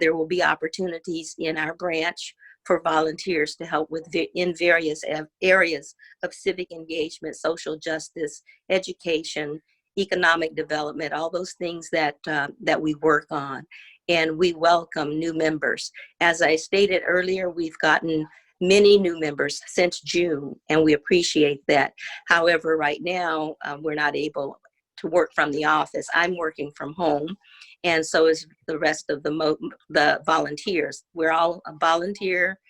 Speaker 2: there will be opportunities in our branch for volunteers to help in various areas of civic engagement, social justice, education, economic development, all those things that we work on. And we welcome new members. As I stated earlier, we've gotten many new members since June, and we appreciate that. However, right now, we're not able to work from the office. I'm working from home, and so is the rest of the volunteers. We're all a volunteer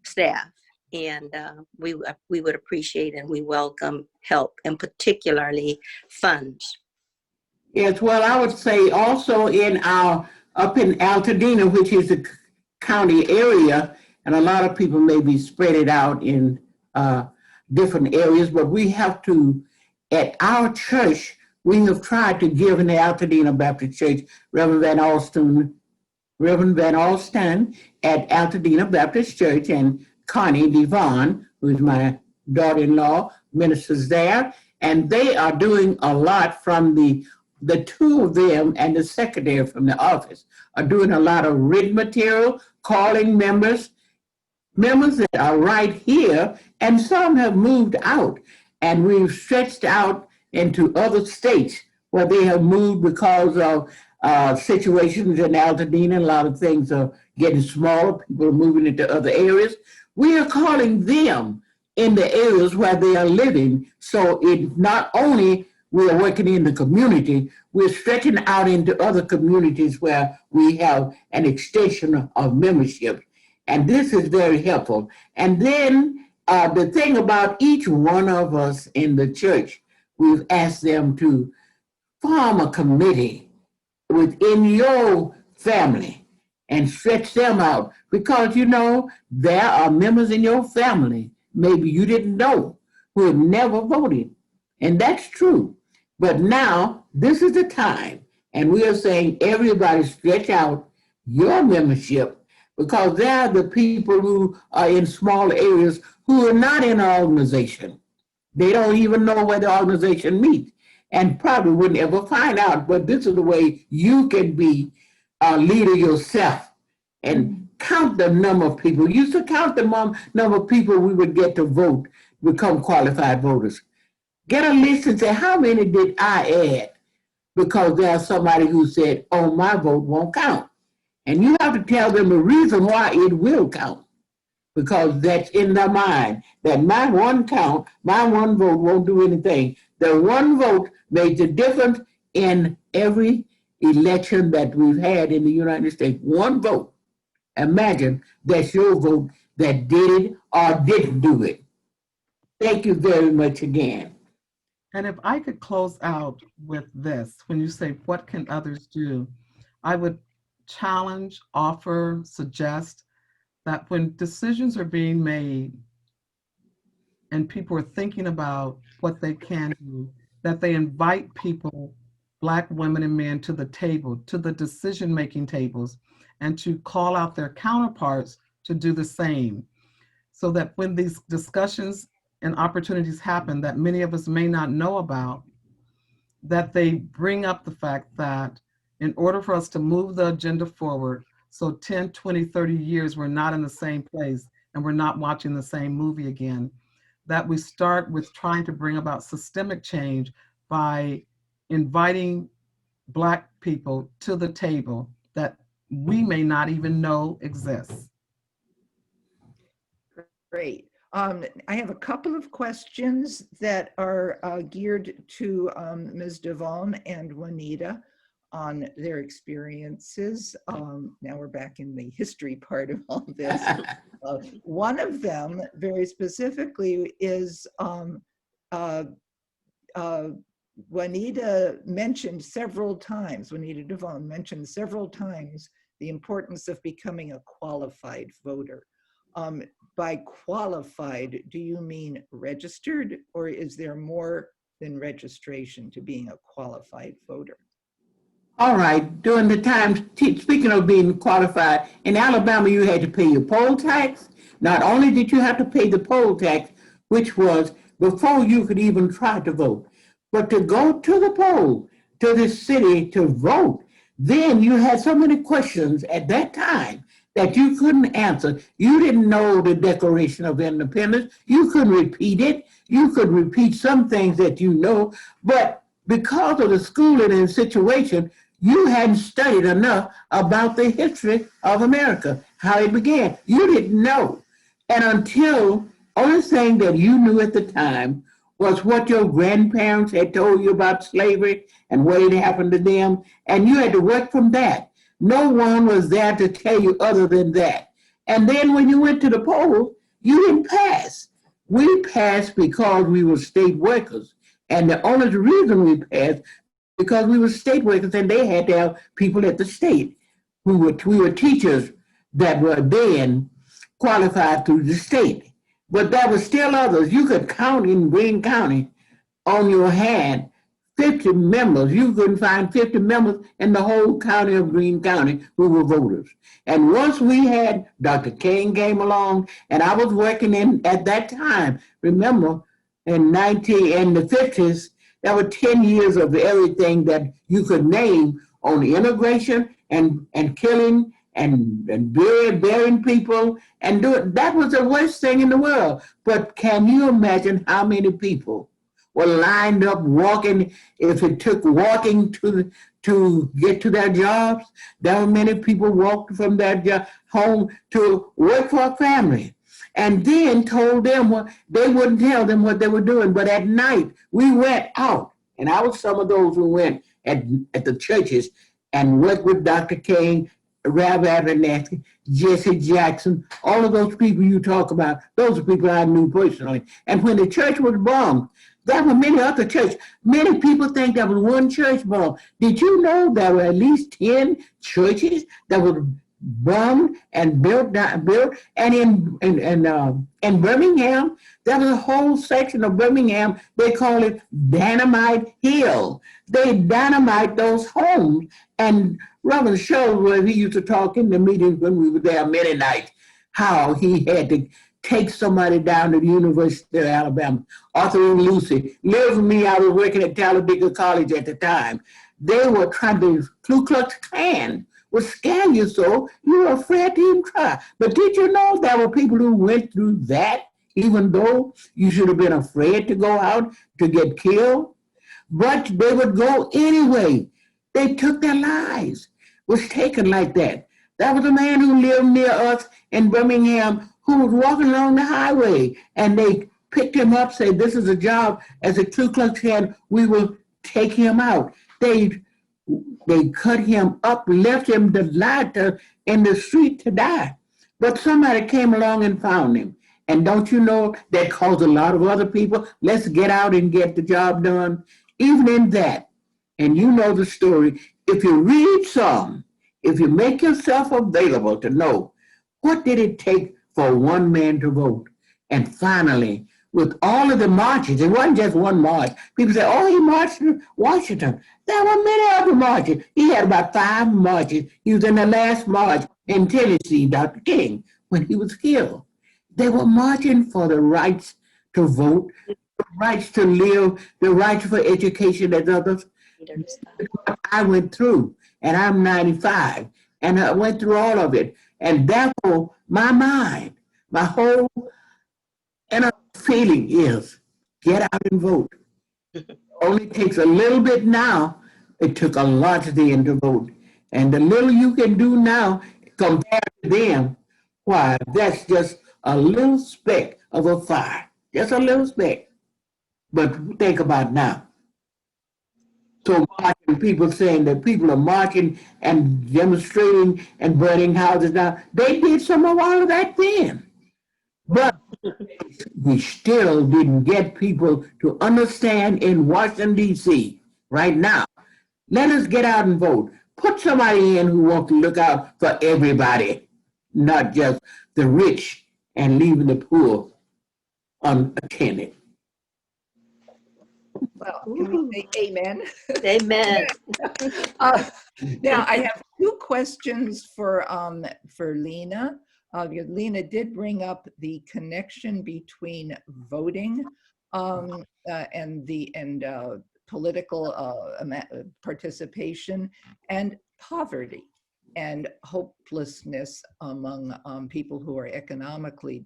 Speaker 2: staff, and we would appreciate and we welcome help, and particularly funds.
Speaker 3: Yes, well, I would say also up in Altadena, which is a county area, and a lot of people may be spread it out in different areas, but we have to, at our church, we have tried to give in the Altadena Baptist Church, Reverend Van Alsten at Altadena Baptist Church, and Connie Devon, who is my daughter-in-law, ministers there, and they are doing a lot. From the two of them and the secretary from the office are doing a lot of written material, calling members that are right here, and some have moved out, and we've stretched out into other states where they have moved because of situations in Altadena. A lot of things are getting smaller. People are moving into other areas. We are calling them in the areas where they are living. So it not only we are working in the community, we're stretching out into other communities where we have an extension of membership. And this is very helpful. And then the thing about each one of us in the church, we've asked them to form a committee within your family and stretch them out, because there are members in your family maybe you didn't know who have never voted, and that's true. But now this is the time, and we are saying everybody stretch out your membership, because they're the people who are in small areas who are not in an organization. They don't even know where the organization meets and probably wouldn't ever find out. But this is the way you can be a leader yourself and count the number of people. You used to count the number of people we would get to vote, become qualified voters. Get a list and say, how many did I add? Because there's somebody who said, oh, my vote won't count. And you have to tell them the reason why it will count. Because that's in their mind, that my one count, my one vote won't do anything. The one vote made the difference in every election that we've had in the United States. One vote. Imagine that's your vote that did it or didn't do it. Thank you very much again.
Speaker 4: And if I could close out with this, when you say, what can others do? I would challenge, offer, suggest that when decisions are being made and people are thinking about what they can do, that they invite people, Black women and men, to the table, to the decision-making tables, and to call out their counterparts to do the same. So that when these discussions and opportunities happen that many of us may not know about, that they bring up the fact that in order for us to move the agenda forward, so 10, 20, 30 years, we're not in the same place and we're not watching the same movie again, that we start with trying to bring about systemic change by inviting Black people to the table that we may not even know exists.
Speaker 5: Great. I have a couple of questions that are geared to Ms. Devon and Juanita on their experiences. Now we're back in the history part of all this. One of them, very specifically, is Juanita mentioned several times, Juanita Devon mentioned several times the importance of becoming a qualified voter. By qualified, do you mean registered, or is there more than registration to being a qualified voter?
Speaker 3: All right, during the time, speaking of being qualified, in Alabama, you had to pay your poll tax. Not only did you have to pay the poll tax, which was before you could even try to vote, but to go to the poll, to the city to vote, then you had so many questions at that time that you couldn't answer. You didn't know the Declaration of Independence. You couldn't repeat it. You could repeat some things that you know, but because of the schooling and situation, you hadn't studied enough about the history of America, how it began. You didn't know. And until, only thing that you knew at the time was what your grandparents had told you about slavery and what had happened to them, and you had to work from that. No one was there to tell you other than that. And then when you went to the polls, you didn't pass. We passed because we were state workers. And the only reason we passed because we were state workers and they had to have people at the state we were teachers that were then qualified through the state. But there were still others. You could count in Greene County on your hand 50 members. You couldn't find 50 members in the whole county of Greene County who were voters. And once we had, Dr. King came along, and I was working in at that time. Remember, in the 50s, there were 10 years of everything that you could name on immigration and killing and burying people and do it. That was the worst thing in the world. But can you imagine how many people were lined up walking? If it took walking to get to their jobs, there were many people walked from their home to work for a family. And then told them what they wouldn't tell them what they were doing. But at night, we went out. And I was some of those who went at the churches and worked with Dr. King, Rabbi Abernathy, Jesse Jackson, all of those people you talk about, those are people I knew personally. And when the church was bombed, there were many other churches. Many people think there was one church bombed. Did you know there were at least 10 churches that were bombed and built? And in Birmingham, there was a whole section of Birmingham, they call it Dynamite Hill. They dynamite those homes. And Reverend Shuttleworth, he used to talk in the meetings when we were there many nights, how he had to take somebody down to the University of Alabama. Arthur and Lucy lived with me. I was working at Talladega College at the time. They were trying to, Ku Klux Klan would scare you so you were afraid to even try. But did you know there were people who went through that, even though you should have been afraid to go out to get killed? But they would go anyway. They took their lives, was taken like that. That was a man who lived near us in Birmingham who was walking along the highway, and they picked him up, said, this is a job as a Ku Klux Klan, we will take him out. They cut him up, left him to lie in the street to die. But somebody came along and found him. And don't you know that caused a lot of other people, let's get out and get the job done. Even in that, and you know the story, if you read some, if you make yourself available to know what did it take for one man to vote. And finally, with all of the marches, it wasn't just one march. People say, oh, he marched to Washington. There were many other marches. He had about 5 marches. He was in the last march in Tennessee, Dr. King, when he was killed. They were marching for the rights to vote, the rights to live, the rights for education as others. I went through, and I'm 95, and I went through all of it. And therefore, my mind, my whole inner feeling is get out and vote. It only takes a little bit now. It took a lot then to vote. And the little you can do now compared to them, why, that's just a little speck of a fire. Just a little speck. But think about now. So marching, people saying that people are marching and demonstrating and burning houses down. They did some of all of that then. But we still didn't get people to understand in Washington, D.C. right now. Let us get out and vote. Put somebody in who wants to look out for everybody, not just the rich and leaving the poor unattended.
Speaker 5: Well, can we say amen?
Speaker 2: Amen.
Speaker 5: Now, I have 2 questions for Lena. Lena did bring up the connection between voting and political participation and poverty and hopelessness among people who are economically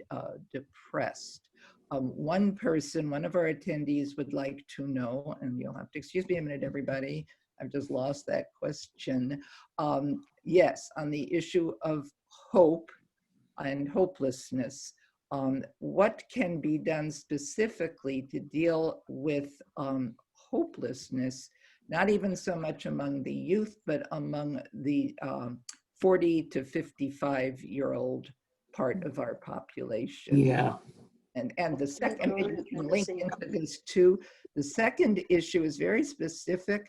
Speaker 5: depressed. One of our attendees would like to know, and you'll have to excuse me a minute, everybody, I've just lost that question. Yes, on the issue of hope and hopelessness, what can be done specifically to deal with hopelessness, not even so much among the youth, but among the 40 to 55-year-old part of our population?
Speaker 3: Yeah.
Speaker 5: And the second, maybe we can link into these two. The second issue is very specific.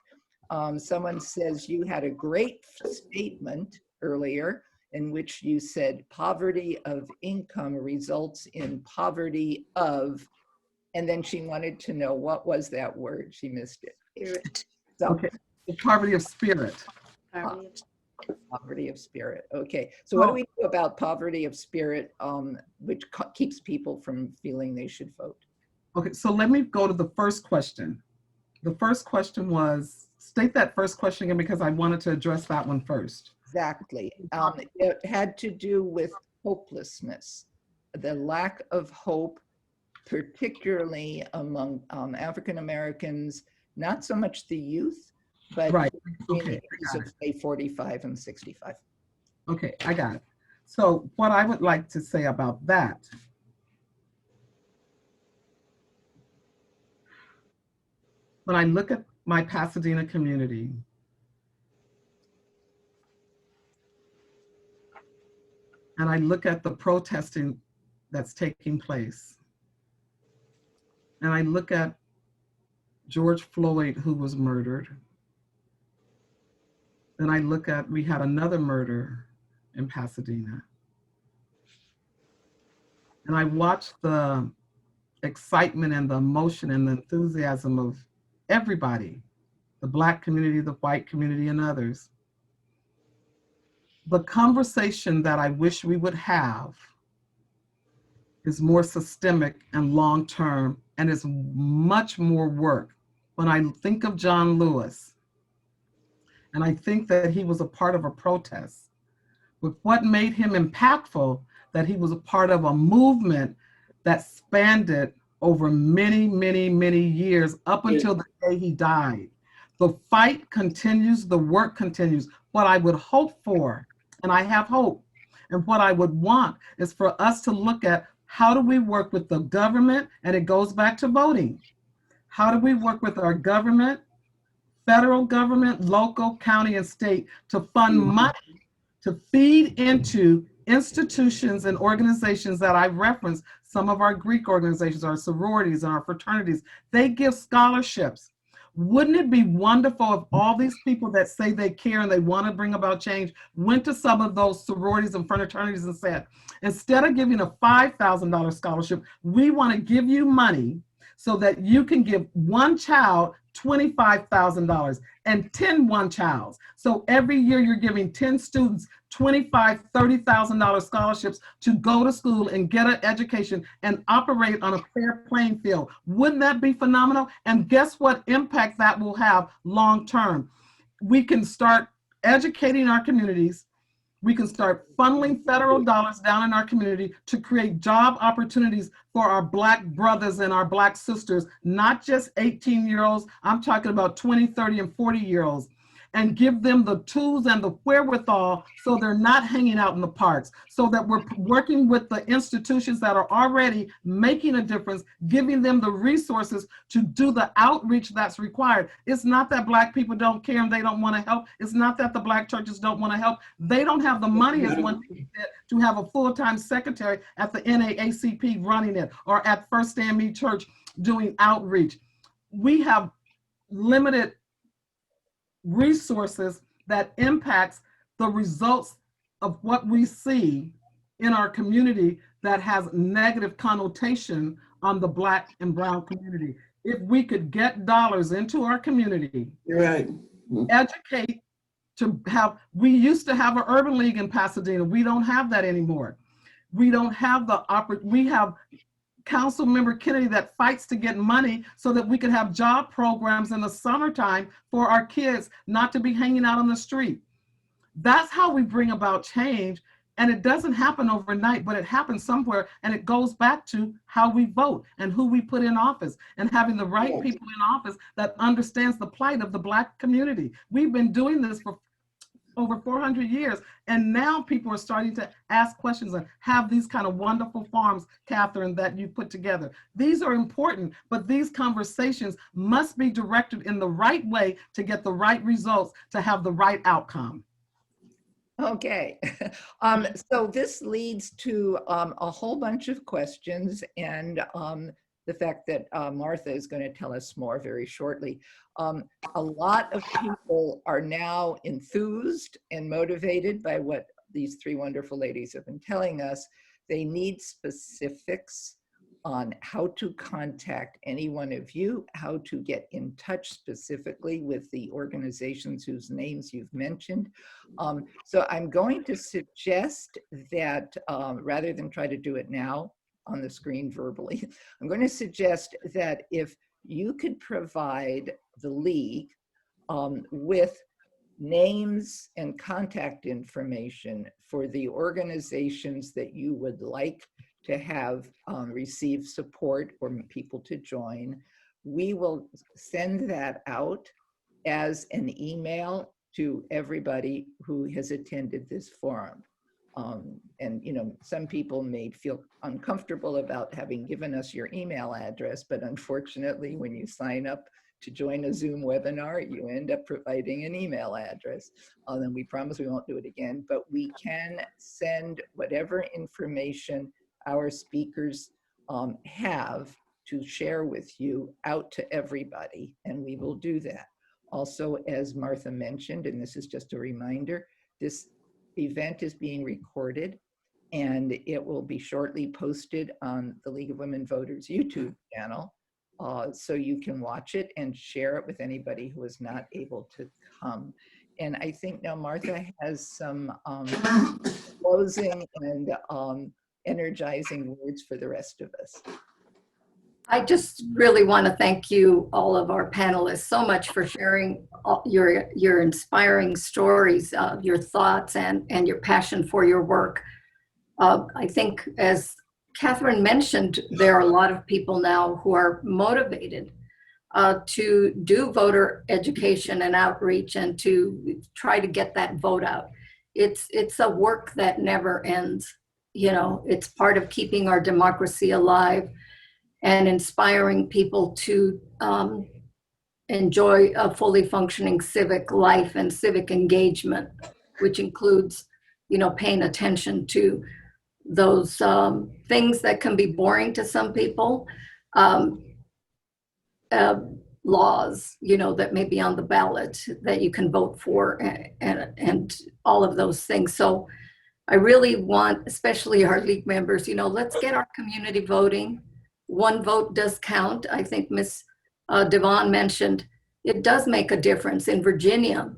Speaker 5: Someone says you had a great statement earlier in which you said poverty of income results in poverty of, and then she wanted to know what was that word. She missed it.
Speaker 2: Spirit.
Speaker 5: So,
Speaker 4: Okay, the poverty of spirit.
Speaker 5: Poverty of spirit. Okay, so what do we do about poverty of spirit, which keeps people from feeling they should vote?
Speaker 4: Okay, so let me go to the first question. The first question was, state that first question again because I wanted to address that one first.
Speaker 5: Exactly. It had to do with hopelessness, the lack of hope, particularly among African Americans, not so much the youth, but
Speaker 4: right.
Speaker 5: between the ages of say 45 and 65.
Speaker 4: Okay, I got it. So what I would like to say about that, when I look at my Pasadena community, and I look at the protesting that's taking place, and I look at George Floyd, who was murdered, then I look at, we had another murder in Pasadena. And I watched the excitement and the emotion and the enthusiasm of everybody, the Black community, the white community, and others. The conversation that I wish we would have is more systemic and long-term, and is much more work. When I think of John Lewis, and I think that he was a part of a protest, but what made him impactful, that he was a part of a movement that spanned over many, many, many years up until the day he died. The fight continues, the work continues. What I would hope for, and I have hope, and what I would want is for us to look at how do we work with the government, and it goes back to voting. How do we work with our government, federal government, local, county, and state to fund money to feed into institutions and organizations that I've referenced, some of our Greek organizations, our sororities and our fraternities, they give scholarships. Wouldn't it be wonderful if all these people that say they care and they want to bring about change went to some of those sororities and fraternities and said, instead of giving a $5,000 scholarship, we want to give you money so that you can give one child $25,000 and 10 one childs. So every year you're giving 10 students $25,000, $30,000 scholarships to go to school and get an education and operate on a fair playing field. Wouldn't that be phenomenal? And guess what impact that will have long term? We can start educating our communities. We can start funneling federal dollars down in our community to create job opportunities for our Black brothers and our Black sisters, not just 18-year-olds. I'm talking about 20, 30, and 40-year-olds, and give them the tools and the wherewithal so they're not hanging out in the parks, so that we're working with the institutions that are already making a difference, giving them the resources to do the outreach that's required. It's not that Black people don't care and they don't want to help. It's not that the Black churches don't want to help. They don't have the money, as one said, to have a full-time secretary at the NAACP running it, or at First Stand Me Church doing outreach. We have limited resources that impacts the results of what we see in our community that has negative connotation on the Black and brown community. If we could get dollars into our community,
Speaker 3: You're right.
Speaker 4: educate to have, we used to have an urban league in Pasadena. We don't have that anymore. We don't have the we have Council Member Kennedy that fights to get money so that we can have job programs in the summertime for our kids not to be hanging out on the street. That's how we bring about change. And it doesn't happen overnight, but it happens somewhere. And it goes back to how we vote and who we put in office, and having the right people in office that understands the plight of the Black community. We've been doing this for over 400 years. And now people are starting to ask questions and have these kind of wonderful farms, Catherine, that you put together. These are important, but these conversations must be directed in the right way to get the right results, to have the right outcome.
Speaker 5: Okay, so this leads to a whole bunch of questions, and the fact that Martha is going to tell us more very shortly. A lot of people are now enthused and motivated by what these three wonderful ladies have been telling us. They need specifics on how to contact any one of you, how to get in touch specifically with the organizations whose names you've mentioned. So I'm going to suggest that rather than try to do it now on the screen verbally, I'm going to suggest that if you could provide the League with names and contact information for the organizations that you would like to have receive support or people to join, we will send that out as an email to everybody who has attended this forum. And you know, some people may feel uncomfortable about having given us your email address, but unfortunately, when you sign up to join a Zoom webinar, you end up providing an email address. And we promise we won't do it again, but we can send whatever information our speakers have to share with you out to everybody, and we will do that. Also, as Martha mentioned, and this is just a reminder, this event is being recorded and it will be shortly posted on the League of Women Voters YouTube channel. So you can watch it and share it with anybody who is not able to come. And I think now Martha has some closing and energizing words for the rest of us.
Speaker 1: I just really want to thank you, all of our panelists, so much for sharing your inspiring stories, your thoughts, and your passion for your work. I think, as Catherine mentioned, there are a lot of people now who are motivated to do voter education and outreach and to try to get that vote out. It's a work that never ends. You know, it's part of keeping our democracy alive and inspiring people to enjoy a fully functioning civic life and civic engagement, which includes, you know, paying attention to those things that can be boring to some people, laws, you know, that may be on the ballot that you can vote for, and all of those things. So I really want, especially our league members, you know, let's get our community voting. One vote does count. I think Ms. Devon mentioned it does make a difference. In Virginia,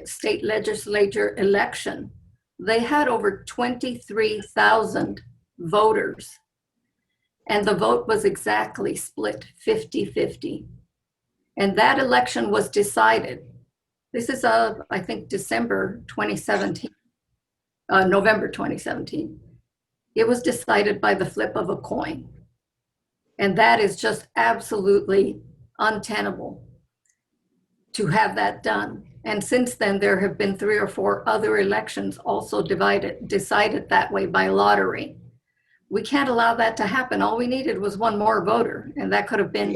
Speaker 1: state legislature election, they had over 23,000 voters, and the vote was exactly split 50-50. And that election was decided. This is, I think, December 2017, November 2017. It was decided by the flip of a coin. And that is just absolutely untenable to have that done. And since then, there have been 3 or 4 other elections also decided that way by lottery. We can't allow that to happen. All we needed was one more voter, and that could have been,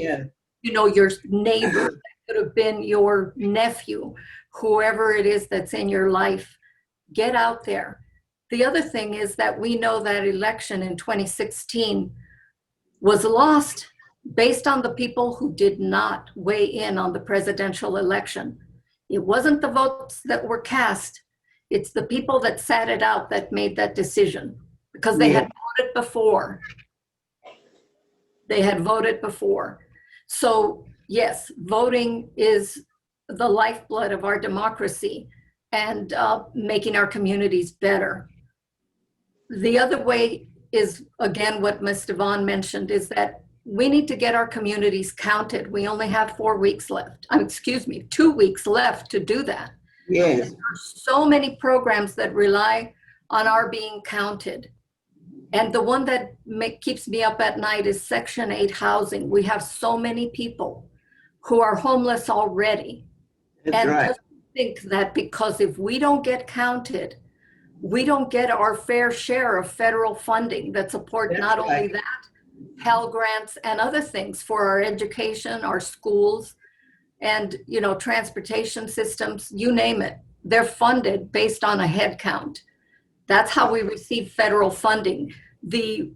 Speaker 1: you know, your neighbor, that could have been your nephew, whoever it is that's in your life. Get out there. The other thing is that we know that election in 2016 was lost based on the people who did not weigh in on the presidential election. It wasn't the votes that were cast. It's the people that sat it out that made that decision, because they had voted before. They had voted before. So yes, voting is the lifeblood of our democracy and making our communities better. The other way is, again, what Ms. Devon mentioned, is that we need to get our communities counted. We only have 4 weeks left. 2 weeks left to do that.
Speaker 3: Yes.
Speaker 1: There are so many programs that rely on our being counted. And the one that keeps me up at night is Section 8 housing. We have so many people who are homeless already.
Speaker 3: That's
Speaker 1: and
Speaker 3: right.
Speaker 1: just think that because if we don't get counted, we don't get our fair share of federal funding that support not only that, Pell Grants and other things for our education, our schools, and, you know, transportation systems, you name it. They're funded based on a head count. That's how we receive federal funding. The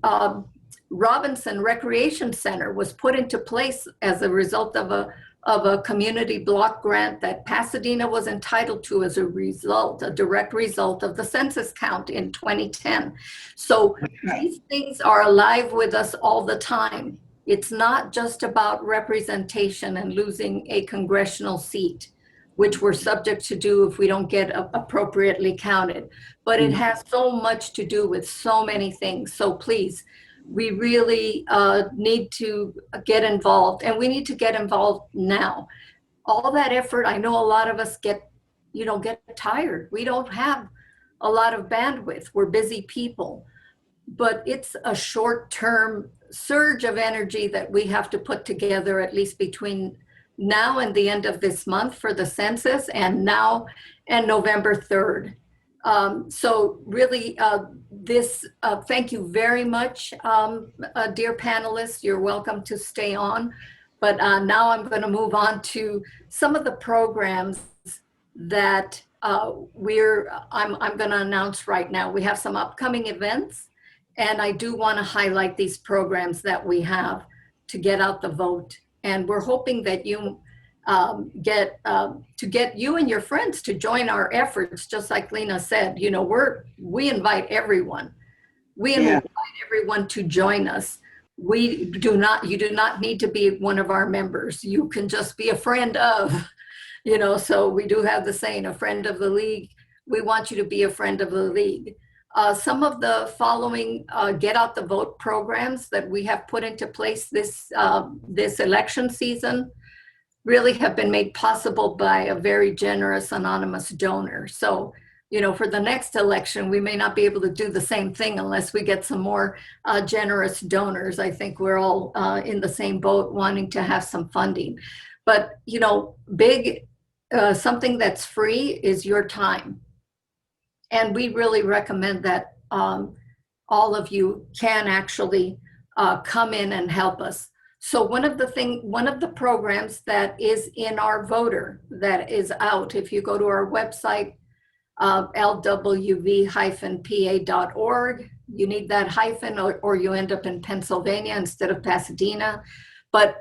Speaker 1: Robinson Recreation Center was put into place as a result of a community block grant that Pasadena was entitled to as a direct result of the census count in 2010. So these things are alive with us all the time. It's not just about representation and losing a congressional seat, which we're subject to do if we don't get appropriately counted. But it has so much to do with so many things. So please, we really need to get involved, and we need to get involved now. All that effort, I know a lot of us get tired. We don't have a lot of bandwidth. We're busy people, but it's a short-term surge of energy that we have to put together, at least between now and the end of this month for the census, and now and November 3rd. So really, thank you very much, dear panelists. You're welcome to stay on. But now I'm going to move on to some of the programs that I'm going to announce right now. We have some upcoming events, and I do want to highlight these programs that we have to get out the vote. And we're hoping that you get you and your friends to join our efforts. Just like Lena said, you know, we invite everyone. We invite everyone to join us. You do not need to be one of our members. You can just be a friend of, you know, so we do have the saying, a friend of the league. We want you to be a friend of the league. Some of the following get out the vote programs that we have put into place this election season really have been made possible by a very generous anonymous donor. So, you know, for the next election, we may not be able to do the same thing unless we get some more generous donors. I think we're all in the same boat wanting to have some funding. But, you know, something that's free is your time. And we really recommend that all of you can actually come in and help us. So one of the programs that is in our voter that is out, if you go to our website, lwv-pa.org, you need that hyphen or you end up in Pennsylvania instead of Pasadena. But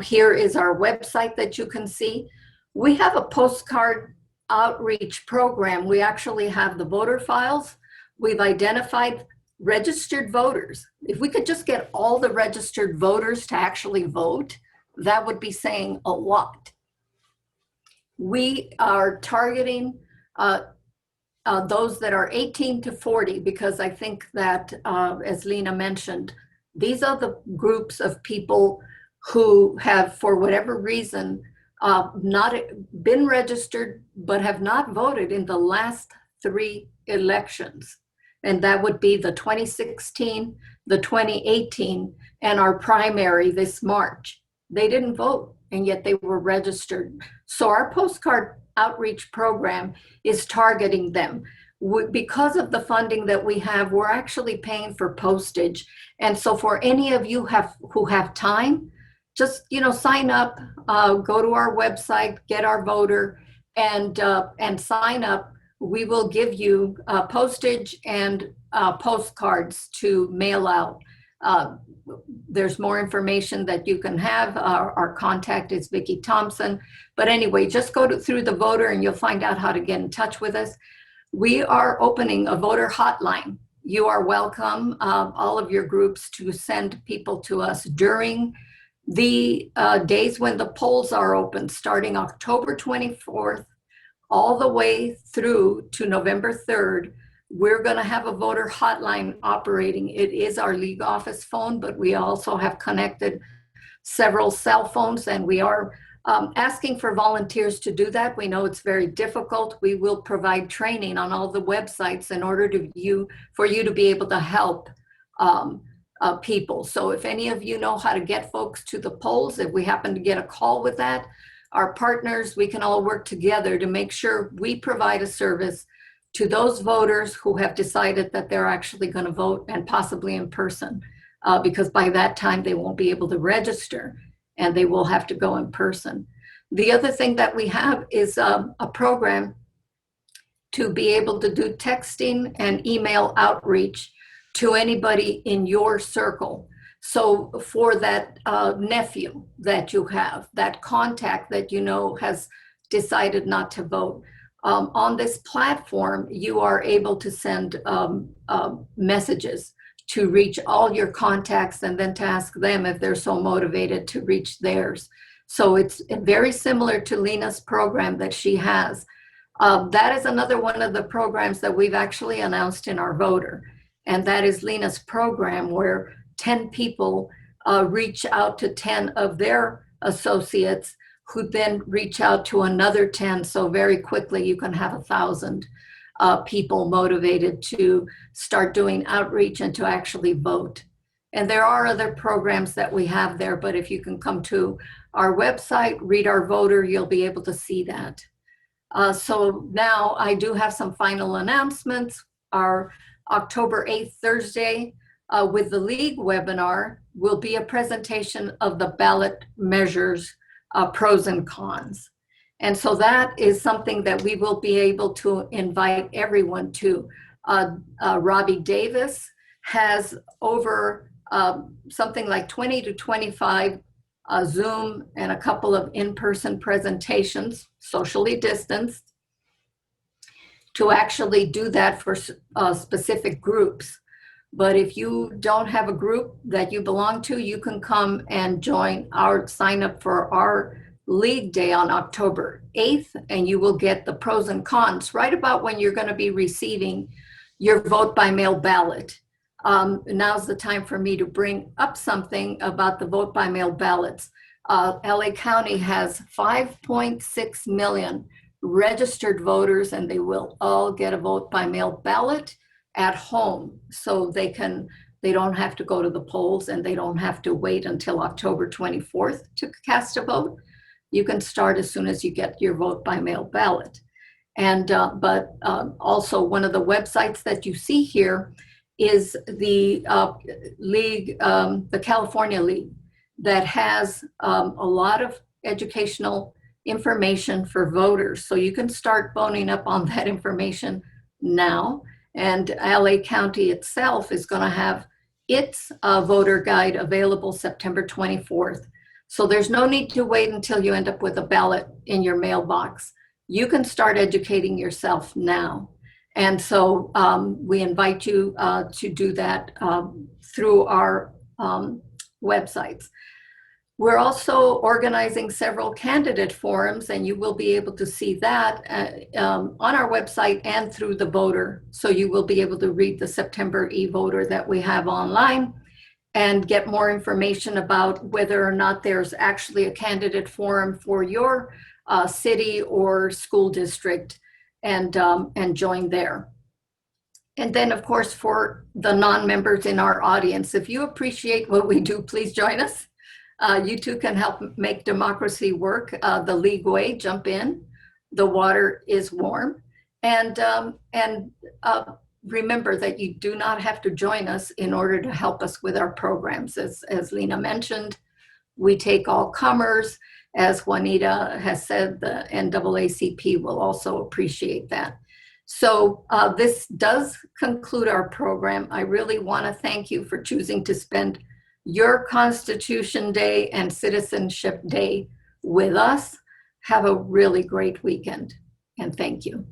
Speaker 1: here is our website that you can see. We have a postcard outreach program. We actually have the voter files. We've identified registered voters. If we could just get all the registered voters to actually vote, that would be saying a lot. We are targeting those that are 18 to 40, because I think that, as Lena mentioned, these are the groups of people who have, for whatever reason, not been registered, but have not voted in the last 3 elections. And that would be the 2016, the 2018, and our primary this March. They didn't vote, and yet they were registered. So our postcard outreach program is targeting them. Because of the funding that we have, we're actually paying for postage. And so for any of you who have time, just, you know, sign up, go to our website, get our voter, and sign up. We will give you postage and postcards to mail out. There's more information that you can have. Our contact is Vicki Thompson. But anyway, just go through the voter and you'll find out how to get in touch with us. We are opening a voter hotline. You are welcome, all of your groups, to send people to us during the days when the polls are open, starting October 24th, all the way through to November 3rd. We're going to have a voter hotline operating. It is our league office phone, but we also have connected several cell phones, and we are asking for volunteers to do that. We know it's very difficult. We will provide training on all the websites in order for you to be able to help people. So if any of you know how to get folks to the polls, if we happen to get a call with that, our partners, we can all work together to make sure we provide a service to those voters who have decided that they're actually going to vote, and possibly in person, because by that time they won't be able to register and they will have to go in person. The other thing that we have is a program to be able to do texting and email outreach to anybody in your circle. So for that nephew that you have, that contact that you know has decided not to vote, on this platform, you are able to send messages to reach all your contacts, and then to ask them if they're so motivated to reach theirs. So it's very similar to Lena's program that she has. That is another one of the programs that we've actually announced in our voter. And that is Lena's program, where 10 people reach out to 10 of their associates, who then reach out to another 10. So very quickly you can have 1,000 people motivated to start doing outreach and to actually vote. And there are other programs that we have there, but if you can come to our website, read our voter, you'll be able to see that. So now I do have some final announcements. Our October 8th, Thursday, with the League webinar will be a presentation of the ballot measures pros and cons. And so that is something that we will be able to invite everyone to. Robbie Davis has over something like 20 to 25 Zoom and a couple of in-person presentations, socially distanced, to actually do that for specific groups. But if you don't have a group that you belong to, you can come and sign up for our League Day on October 8th, and you will get the pros and cons right about when you're going to be receiving your vote by mail ballot. Now's the time for me to bring up something about the vote by mail ballots. LA County has 5.6 million registered voters, and they will all get a vote by mail ballot at home. So they don't have to go to the polls, and they don't have to wait until October 24th to cast a vote. You can start as soon as you get your vote by mail ballot. And also one of the websites that you see here is the league, the California League, that has a lot of educational information for voters. So you can start boning up on that information now. And LA County itself is going to have its voter guide available September 24th. So there's no need to wait until you end up with a ballot in your mailbox. You can start educating yourself now. And so we invite you to do that through our websites. We're also organizing several candidate forums, and you will be able to see that on our website and through the voter. So you will be able to read the September e-voter that we have online and get more information about whether or not there's actually a candidate forum for your city or school district, and join there. And then, of course, for the non-members in our audience, if you appreciate what we do, please join us. You too can help make democracy work the league way. Jump in. The water is warm. And remember that you do not have to join us in order to help us with our programs. As Lena mentioned, we take all comers. As Juanita has said, the NAACP will also appreciate that. So this does conclude our program. I really want to thank you for choosing to spend your Constitution Day and Citizenship Day with us. Have a really great weekend, and thank you.